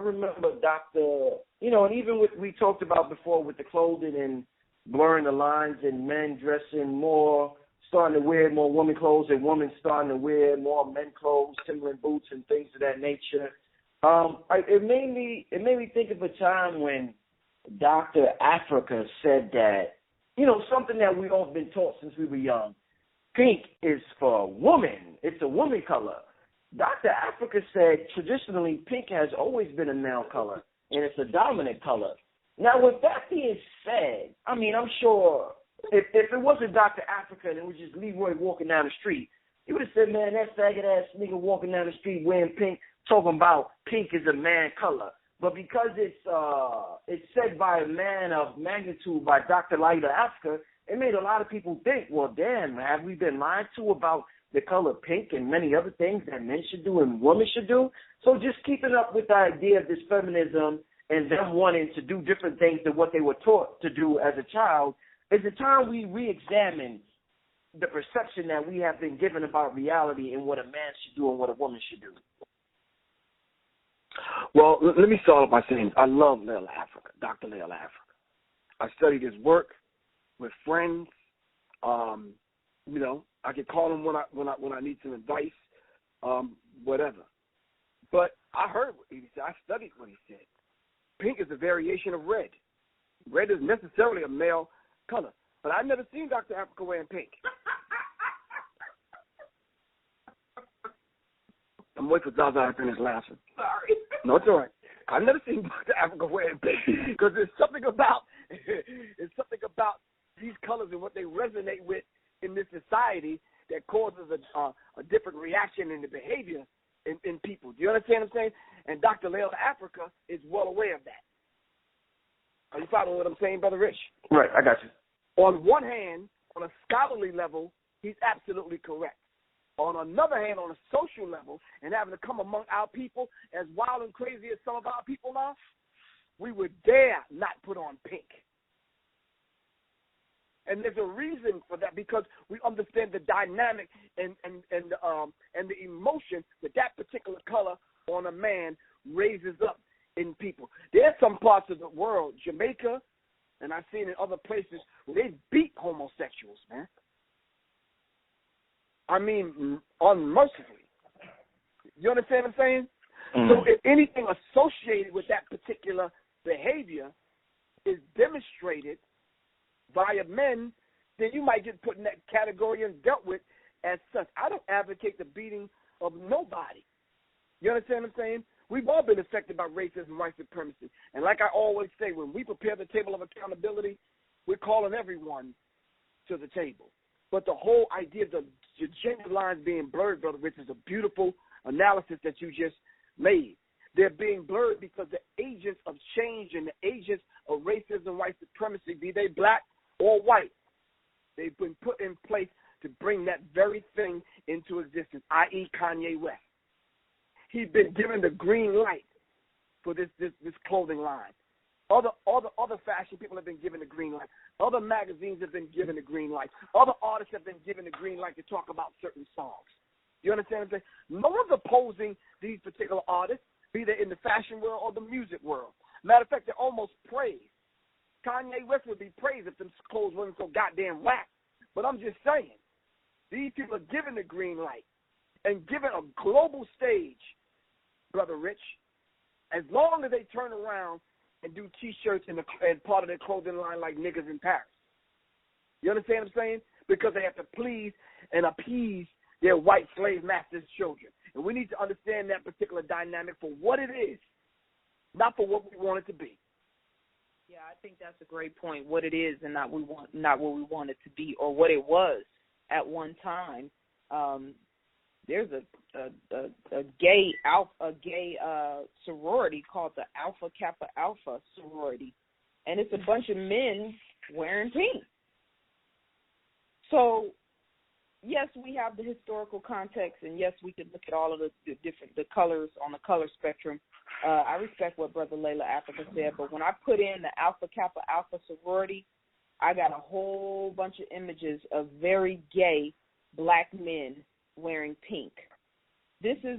remember Dr., and even what we talked about before with the clothing and blurring the lines and men dressing more, starting to wear more woman clothes and women starting to wear more men clothes, Timberland boots and things of that nature. It made me think of a time when Dr. Africa said that, something that we all been taught since we were young. Pink is for woman. It's a woman color. Dr. Africa said traditionally pink has always been a male color, and it's a dominant color. Now, with that being said, I'm sure if it wasn't Dr. Africa and it was just Leroy walking down the street, he would have said, man, that faggot-ass nigga walking down the street wearing pink, talking about pink is a man color. But because it's said by a man of magnitude, by Dr. Lyda Africa, it made a lot of people think, well, damn, have we been lied to about the color pink and many other things that men should do and women should do? So just keeping up with the idea of this feminism and them wanting to do different things than what they were taught to do as a child is the time we re-examine the perception that we have been given about reality and what a man should do and what a woman should do. Well, let me start off by saying I love Layla Africa, Dr. Layla Africa. I studied his work with friends. I can call him when I need some advice, whatever. But I heard what he said. I studied what he said. Pink is a variation of red. Red is necessarily a male color. But I've never seen Dr. Africa wearing pink. I'm waiting for Zaza to finish laughing. Sorry. No, it's all right. I've never seen Dr. Africa wearing pink because there's something about these colors and what they resonate with in this society that causes a different reaction in the behavior in people. Do you understand what I'm saying? And Dr. Layla Africa is well aware of that. Are you following what I'm saying, Brother Rich? Right, I got you. On one hand, on a scholarly level, he's absolutely correct. On another hand, on a social level, and having to come among our people as wild and crazy as some of our people are, we would dare not put on pink. And there's a reason for that because we understand the dynamic and the emotion that particular color on a man raises up in people. There's some parts of the world, Jamaica, and I've seen in other places, where they beat homosexuals, man. I mean, unmercifully. You understand what I'm saying? Mm-hmm. So if anything associated with that particular behavior is demonstrated via men, then you might get put in that category and dealt with as such. I don't advocate the beating of nobody. You understand what I'm saying? We've all been affected by racism, white supremacy. And like I always say, when we prepare the table of accountability, we're calling everyone to the table. But the whole idea of the gender lines being blurred, Brother Rich, is a beautiful analysis that you just made. They're being blurred because the agents of change and the agents of racism, white supremacy, be they black or white, they've been put in place to bring that very thing into existence, i.e. Kanye West. He's been given the green light for this clothing line. Other fashion people have been given the green light. Other magazines have been given the green light. Other artists have been given the green light to talk about certain songs. You understand what I'm saying? No one's opposing these particular artists, be they in the fashion world or the music world. Matter of fact, they're almost praised. Kanye West would be praised if them clothes weren't so goddamn whack. But I'm just saying, these people are given the green light and given a global stage, Brother Rich, as long as they turn around and do T-shirts and part of their clothing line like niggas in Paris. You understand what I'm saying? Because they have to please and appease their white slave masters' children. And we need to understand that particular dynamic for what it is, not for what we want it to be. Yeah, I think that's a great point. What it is and not what we want it to be, or what it was at one time. there's a gay sorority called the Alpha Kappa Alpha sorority, and it's a bunch of men wearing pink. So, yes, we have the historical context, and yes, we could look at all of the colors on the color spectrum. I respect what Brother Layla Africa said, but when I put in the Alpha Kappa Alpha sorority, I got a whole bunch of images of very gay black men wearing pink. This is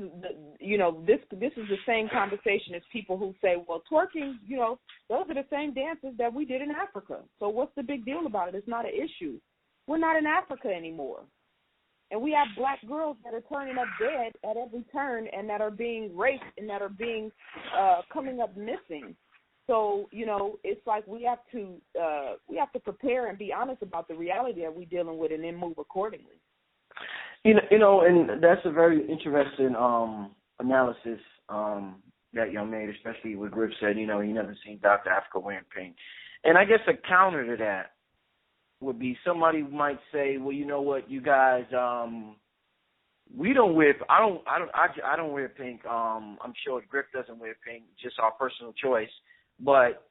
this is the same conversation as people who say, well, twerking, those are the same dances that we did in Africa. So what's the big deal about it? It's not an issue. We're not in Africa anymore. And we have black girls that are turning up dead at every turn and that are being raped and that are being coming up missing. So, it's like we have to prepare and be honest about the reality that we're dealing with and then move accordingly. And that's a very interesting analysis that y'all made, especially what Griff said, he never seen Dr. Africa wearing pink. And I guess a counter to that would be somebody might say, well, you know what, you guys, we don't wear. I don't wear pink. I'm sure Griff doesn't wear pink, just our personal choice. But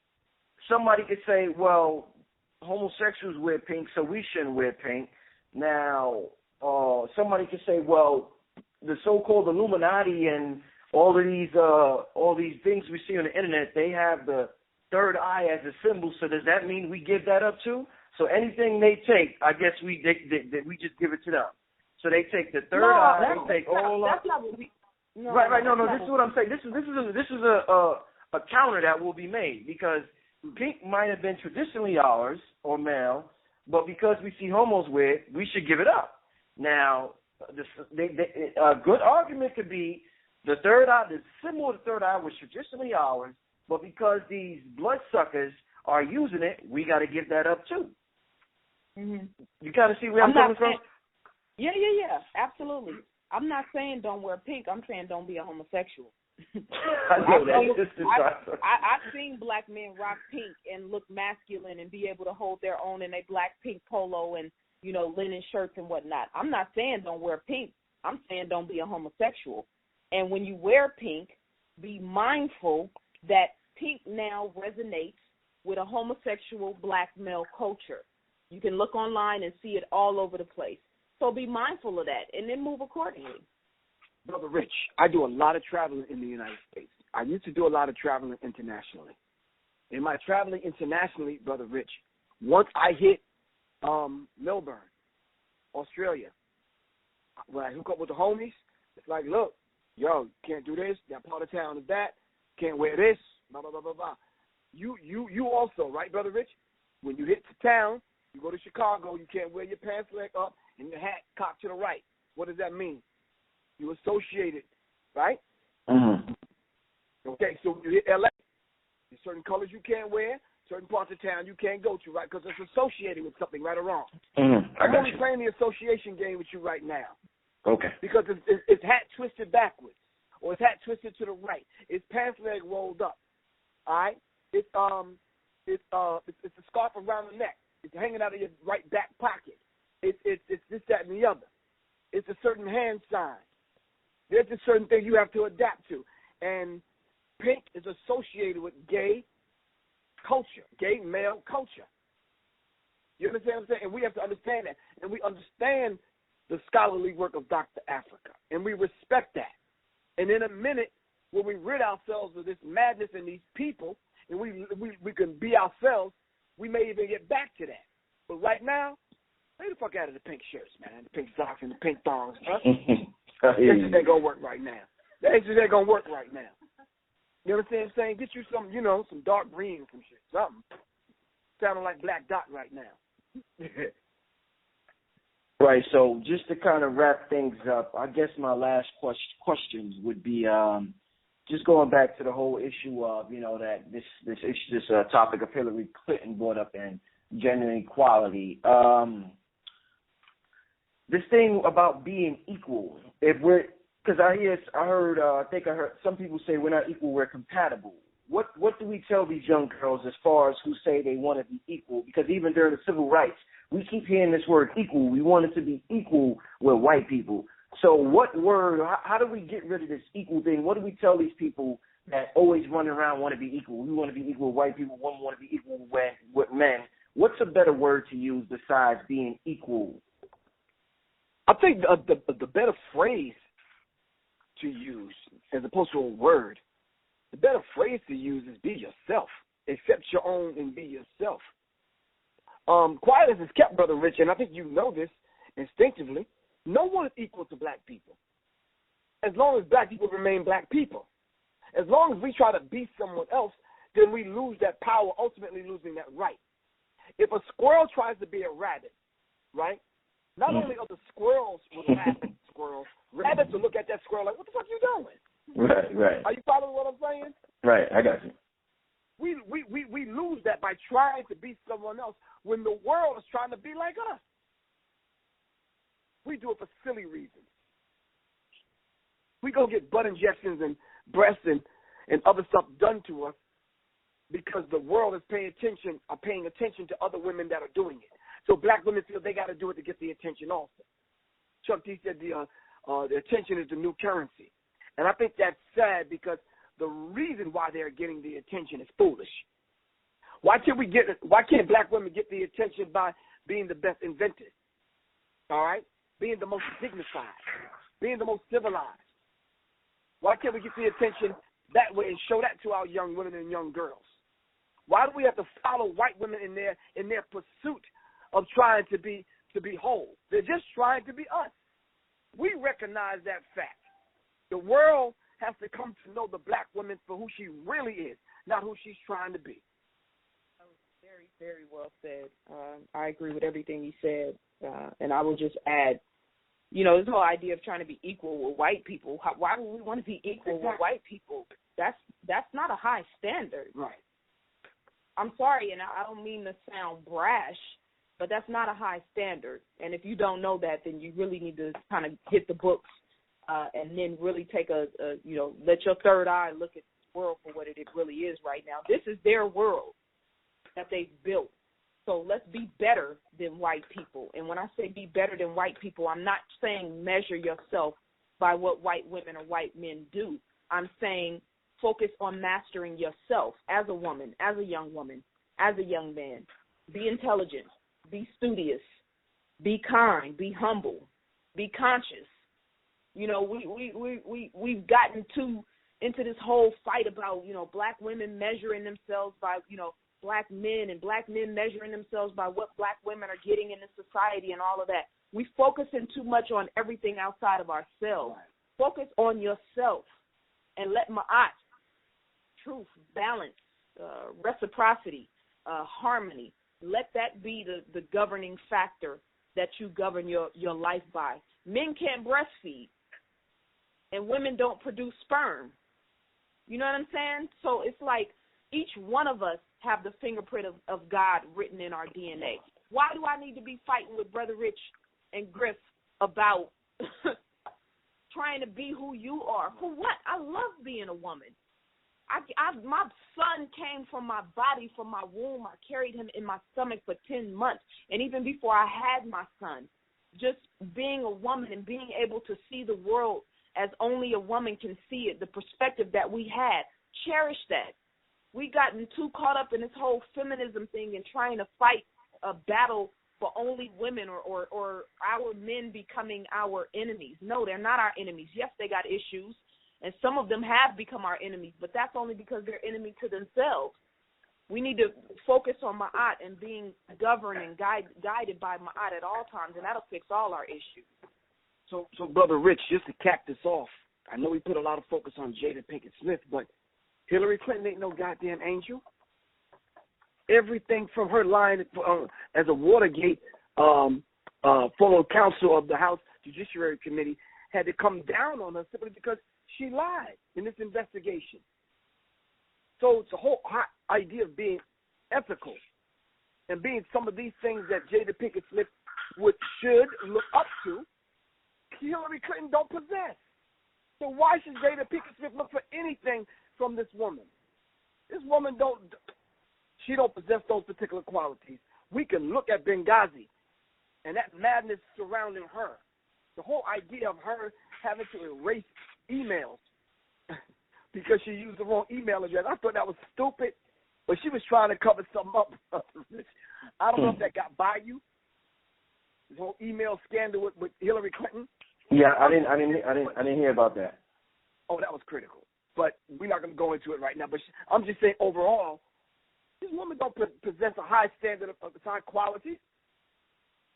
somebody could say, well, homosexuals wear pink, so we shouldn't wear pink. Now, somebody could say, well, the so-called Illuminati and all these things we see on the internet, they have the third eye as a symbol. So does that mean we give that up too? So anything they take, I guess we just give it to them. So they take the third eye, they take all. That's not what we. No, right. No. This is what I'm saying. This is a counter that will be made because pink might have been traditionally ours or male, but because we see homos wear it, we should give it up. Now, a good argument could be the third eye, the symbol of the third eye was traditionally ours, but because these bloodsuckers are using it, we got to give that up too. Mm-hmm. You kind of see where I'm coming from? Yeah, absolutely. I'm not saying don't wear pink. I'm saying don't be a homosexual. I've seen black men rock pink and look masculine and be able to hold their own in a black pink polo and, linen shirts and whatnot. I'm not saying don't wear pink. I'm saying don't be a homosexual. And when you wear pink, be mindful that pink now resonates with a homosexual black male culture. You can look online and see it all over the place. So be mindful of that and then move accordingly. Brother Rich, I do a lot of traveling in the United States. I used to do a lot of traveling internationally. In my traveling internationally, Brother Rich, once I hit Melbourne, Australia, when I hook up with the homies, it's like, look, yo, can't do this. That part of town is that. Can't wear this. Blah, blah, blah, blah, blah. You also, right, Brother Rich? When you hit the town, you go to Chicago, you can't wear your pants leg up and your hat cocked to the right. What does that mean? You associated, right? Mm-hmm. Okay, so when you hit L.A., there's certain colors you can't wear, certain parts of town you can't go to, right? Because it's associated with something, right or wrong. Mm-hmm. I'm only playing the association game with you right now. Okay. Because it's hat twisted backwards, or it's hat twisted to the right. It's pants leg rolled up. All right. It's a scarf around the neck. It's hanging out of your right back pocket. It's this, that, and the other. It's a certain hand sign. There's a certain thing you have to adapt to. And pink is associated with gay culture, gay male culture. You understand what I'm saying? And we have to understand that. And we understand the scholarly work of Dr. Africa. And we respect that. And in a minute, when we rid ourselves of this madness and these people, and we can be ourselves, we may even get back to that. But right now, lay the fuck out of the pink shirts, man, the pink socks and the pink thongs. Huh? That just ain't gonna work right now. That just ain't gonna work right now. You understand what I'm saying? Get you some, some dark green or some shit, something. Sounding like Black Dot right now. Right, so just to kind of wrap things up, I guess my last questions would be just going back to the whole issue of, that this topic of Hillary Clinton brought up and gender equality. This thing about being equal, because I think I heard some people say we're not equal, we're compatible. What do we tell these young girls as far as who say they want to be equal? Because even during the civil rights, we keep hearing this word equal. We want it to be equal with white people. So what word, how do we get rid of this equal thing? What do we tell these people that always run around want to be equal? We want to be equal with white people, women want to be equal with men. What's a better word to use besides being equal? I think the better phrase to use, as opposed to a word, the better phrase to use is be yourself. Accept your own and be yourself. Quiet as it's kept, Brother Rich, and I think you know this instinctively, no one is equal to black people. As long as black people remain black people. As long as we try to be someone else, then we lose that power, ultimately losing that right. If a squirrel tries to be a rabbit, right, not only are the squirrels with rabbits will look at that squirrel like, what the fuck you doing? Right. Are you following what I'm saying? Right, I got you. We lose that by trying to be someone else when the world is trying to be like us. We do it for silly reasons. We go get butt injections and breasts and other stuff done to us because the world is paying attention to other women that are doing it. So black women feel they got to do it to get the attention also. Chuck D said the attention is the new currency. And I think that's sad because the reason why they're getting the attention is foolish. Why can't black women get the attention by being the best invented? All right? Being the most dignified, being the most civilized. Why can't we get the attention that way and show that to our young women and young girls? Why do we have to follow white women in their pursuit of trying to be whole? They're just trying to be us. We recognize that fact. The world has to come to know the black woman for who she really is, not who she's trying to be. That was very, very well said. I agree with everything you said, and I will just add, this whole idea of trying to be equal with white people. Why would we want to be equal with white people? That's not a high standard. Right. I'm sorry, and I don't mean to sound brash, but that's not a high standard. And if you don't know that, then you really need to kind of hit the books and then really take let your third eye look at the world for what it really is right now. This is their world that they've built. So let's be better than white people. And when I say be better than white people, I'm not saying measure yourself by what white women or white men do. I'm saying focus on mastering yourself as a woman, as a young woman, as a young man. Be intelligent, be studious, be kind, be humble, be conscious. We've gotten into this whole fight about, black women measuring themselves by, black men and black men measuring themselves by what black women are getting in the society and all of that. We focusing too much on everything outside of ourselves. Focus on yourself and let ma'at, truth, balance, reciprocity, harmony, let that be the governing factor that you govern your life by. Men can't breastfeed, and women don't produce sperm. You know what I'm saying? So it's like each one of us have the fingerprint of God written in our DNA. Why do I need to be fighting with Brother Rich and Griff about trying to be who you are? For what? I love being a woman. My son came from my body, from my womb. I carried him in my stomach for 10 months. And even before I had my son, just being a woman and being able to see the world as only a woman can see it, the perspective that we had, cherish that. We gotten too caught up in this whole feminism thing and trying to fight a battle for only women or our men becoming our enemies. No, they're not our enemies. Yes, they got issues, and some of them have become our enemies, but that's only because they're enemy to themselves. We need to focus on ma'at and being governed and guided by ma'at at all times, and that'll fix all our issues. So Brother Rich, just to cap this off, I know we put a lot of focus on Jada Pinkett Smith, but Hillary Clinton ain't no goddamn angel. Everything from her line as a Watergate former counsel of the House Judiciary Committee had to come down on her simply because she lied in this investigation. So it's the whole idea of being ethical and being some of these things that Jada Pinkett Smith should look up to, Hillary Clinton don't possess. So why should Jada Pinkett Smith look for anything from this woman? This woman don't possess those particular qualities. We can look at Benghazi and that madness surrounding her The whole idea of her having to erase emails because she used the wrong email address, I thought that was stupid. But she was trying to cover something up. I don't know if that got by you. The whole email scandal with Hillary Clinton. Yeah, I didn't hear about that. Oh, that was critical. But we're not going to go into it right now. But I'm just saying, overall, this woman don't possess a high standard of high quality.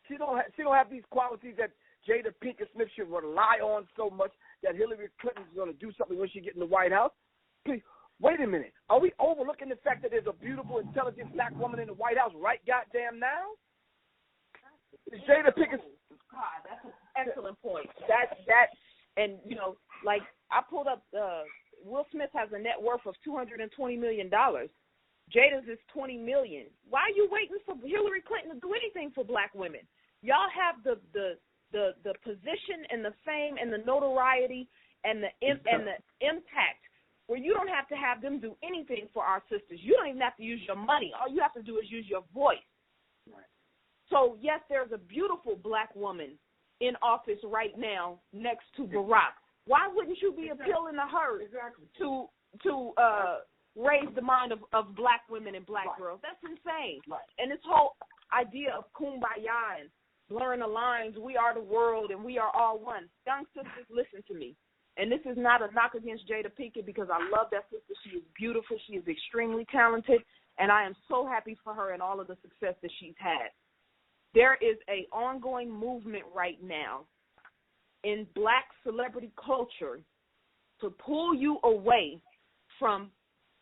She don't have these qualities that Jada Pinkett Smith should rely on so much that Hillary Clinton's going to do something when she gets in the White House. Please, wait a minute. Are we overlooking the fact that there's a beautiful, intelligent black woman in the White House right goddamn now? Is Jada Pinkett? God, that's an excellent point. That, and you know, like I pulled up. Will Smith has a net worth of $220 million. Jada's is $20 million. Why are you waiting for Hillary Clinton to do anything for black women? Y'all have the position and the fame and the notoriety and the impact where you don't have to have them do anything for our sisters. You don't even have to use your money. All you have to do is use your voice. Right. So, yes, there's a beautiful black woman in office right now next to Barack. Why wouldn't you be appealing to her to raise the mind of black women and black girls? That's insane. Right. And this whole idea of kumbaya and blurring the lines, we are the world and we are all one. Young sisters, listen to me. And this is not a knock against Jada Pinkett because I love that sister. She is beautiful. She is extremely talented. And I am so happy for her and all of the success that she's had. There is an ongoing movement right now in black celebrity culture to pull you away from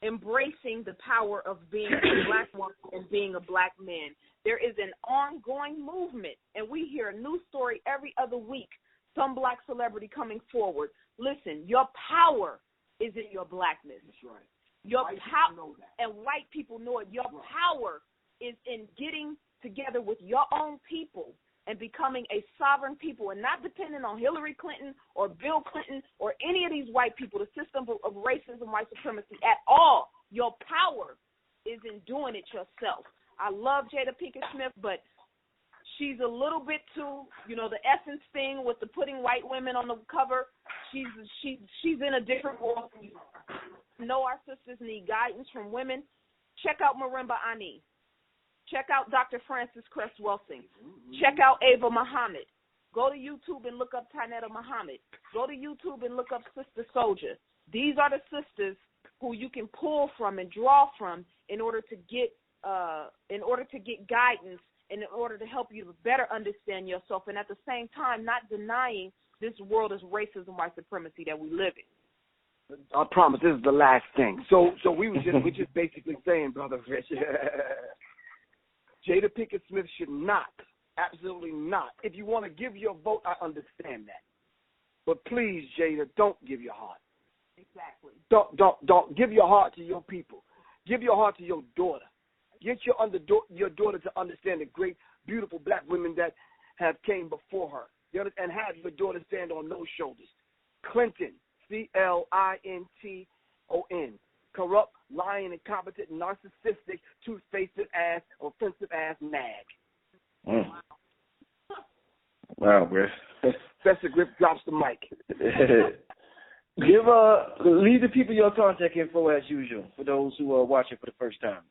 embracing the power of being a black woman and being a black man. There is an ongoing movement, and we hear a new story every other week, some black celebrity coming forward. Listen, your power is in your blackness. That's right. Your power, and white people know it. Your power is in getting together with your own people and becoming a sovereign people and not depending on Hillary Clinton or Bill Clinton or any of these white people, the system of racism, white supremacy at all. Your power is in doing it yourself. I love Jada Pinkett Smith, but she's a little bit too, the essence thing with the putting white women on the cover. She's in a different world than you are. Know our sisters need guidance from women. Check out Marimba Ani. Check out Dr. Frances Cress Welsing. Check out Ava Muhammad. Go to YouTube and look up Tynetta Muhammad. Go to YouTube and look up Sister Soldier. These are the sisters who you can pull from and draw from in order to get guidance and in order to help you better understand yourself, and at the same time not denying this world is racism, white supremacy that we live in. I promise this is the last thing. So we're just basically saying, Brother Rich, Jada Pinkett Smith should not, absolutely not. If you want to give your vote, I understand that. But please, Jada, don't give your heart. Exactly. Don't give your heart to your people. Give your heart to your daughter. Get your daughter to understand the great, beautiful black women that have came before her. And have your daughter stand on those shoulders. Clinton, Clinton. Corrupt, lying, incompetent, narcissistic, two-faced ass, offensive ass nag. Wow, Griff. Professor Griff drops the mic. Leave the people your contact info as usual for those who are watching for the first time.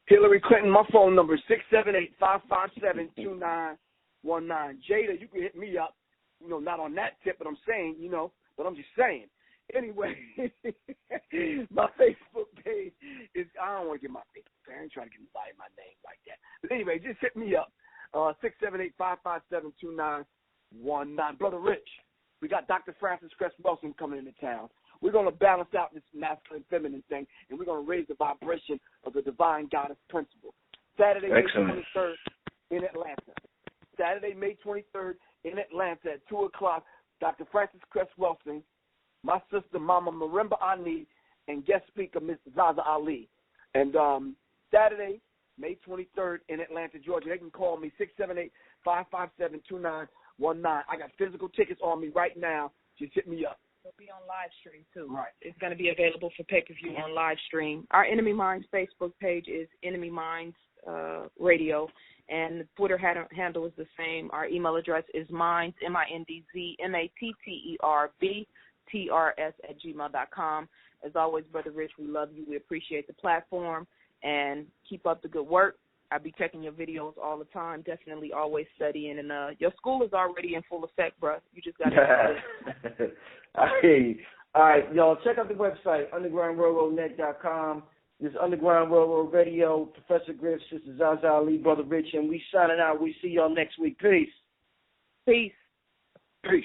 Hillary Clinton, my phone number is 678-557-2919. Jada, you can hit me up. Not on that tip, but I'm saying, but I'm just saying. Anyway, my Facebook page is, I don't want to get my Facebook page. I ain't trying to give anybody my name like that. But anyway, just hit me up, 678-557-2919. Brother Rich, we got Dr. Frances Cress Welsing coming into town. We're going to balance out this masculine feminine thing, and we're going to raise the vibration of the divine goddess principle. Saturday, May 23rd in Atlanta. Saturday, May 23rd in Atlanta at 2 o'clock, Dr. Frances Cress Welsing, my sister, Mama Marimba Ani, and guest speaker, Miss Zaza Ali. And Saturday, May 23rd in Atlanta, Georgia. They can call me, 678-557-2919. I got physical tickets on me right now. Just hit me up. It'll be on live stream, too. Right. It's going to be available for pay-per-view on live stream. Our Enemy Minds Facebook page is Enemy Minds Radio. and the Twitter handle is the same. Our email address is minds, mindzmattertrs@gmail.com. As always, Brother Rich, we love you. We appreciate the platform, and keep up the good work. I'll be checking your videos all the time, definitely always studying, and your school is already in full effect, bro. You just got to I hear you. All right, y'all, check out the website, undergroundrailroadnet.com. This is Underground Railroad Radio, Professor Griff, Sister Zaza Ali, Brother Rich, and we signing out. We see y'all next week. Peace. Peace. Peace.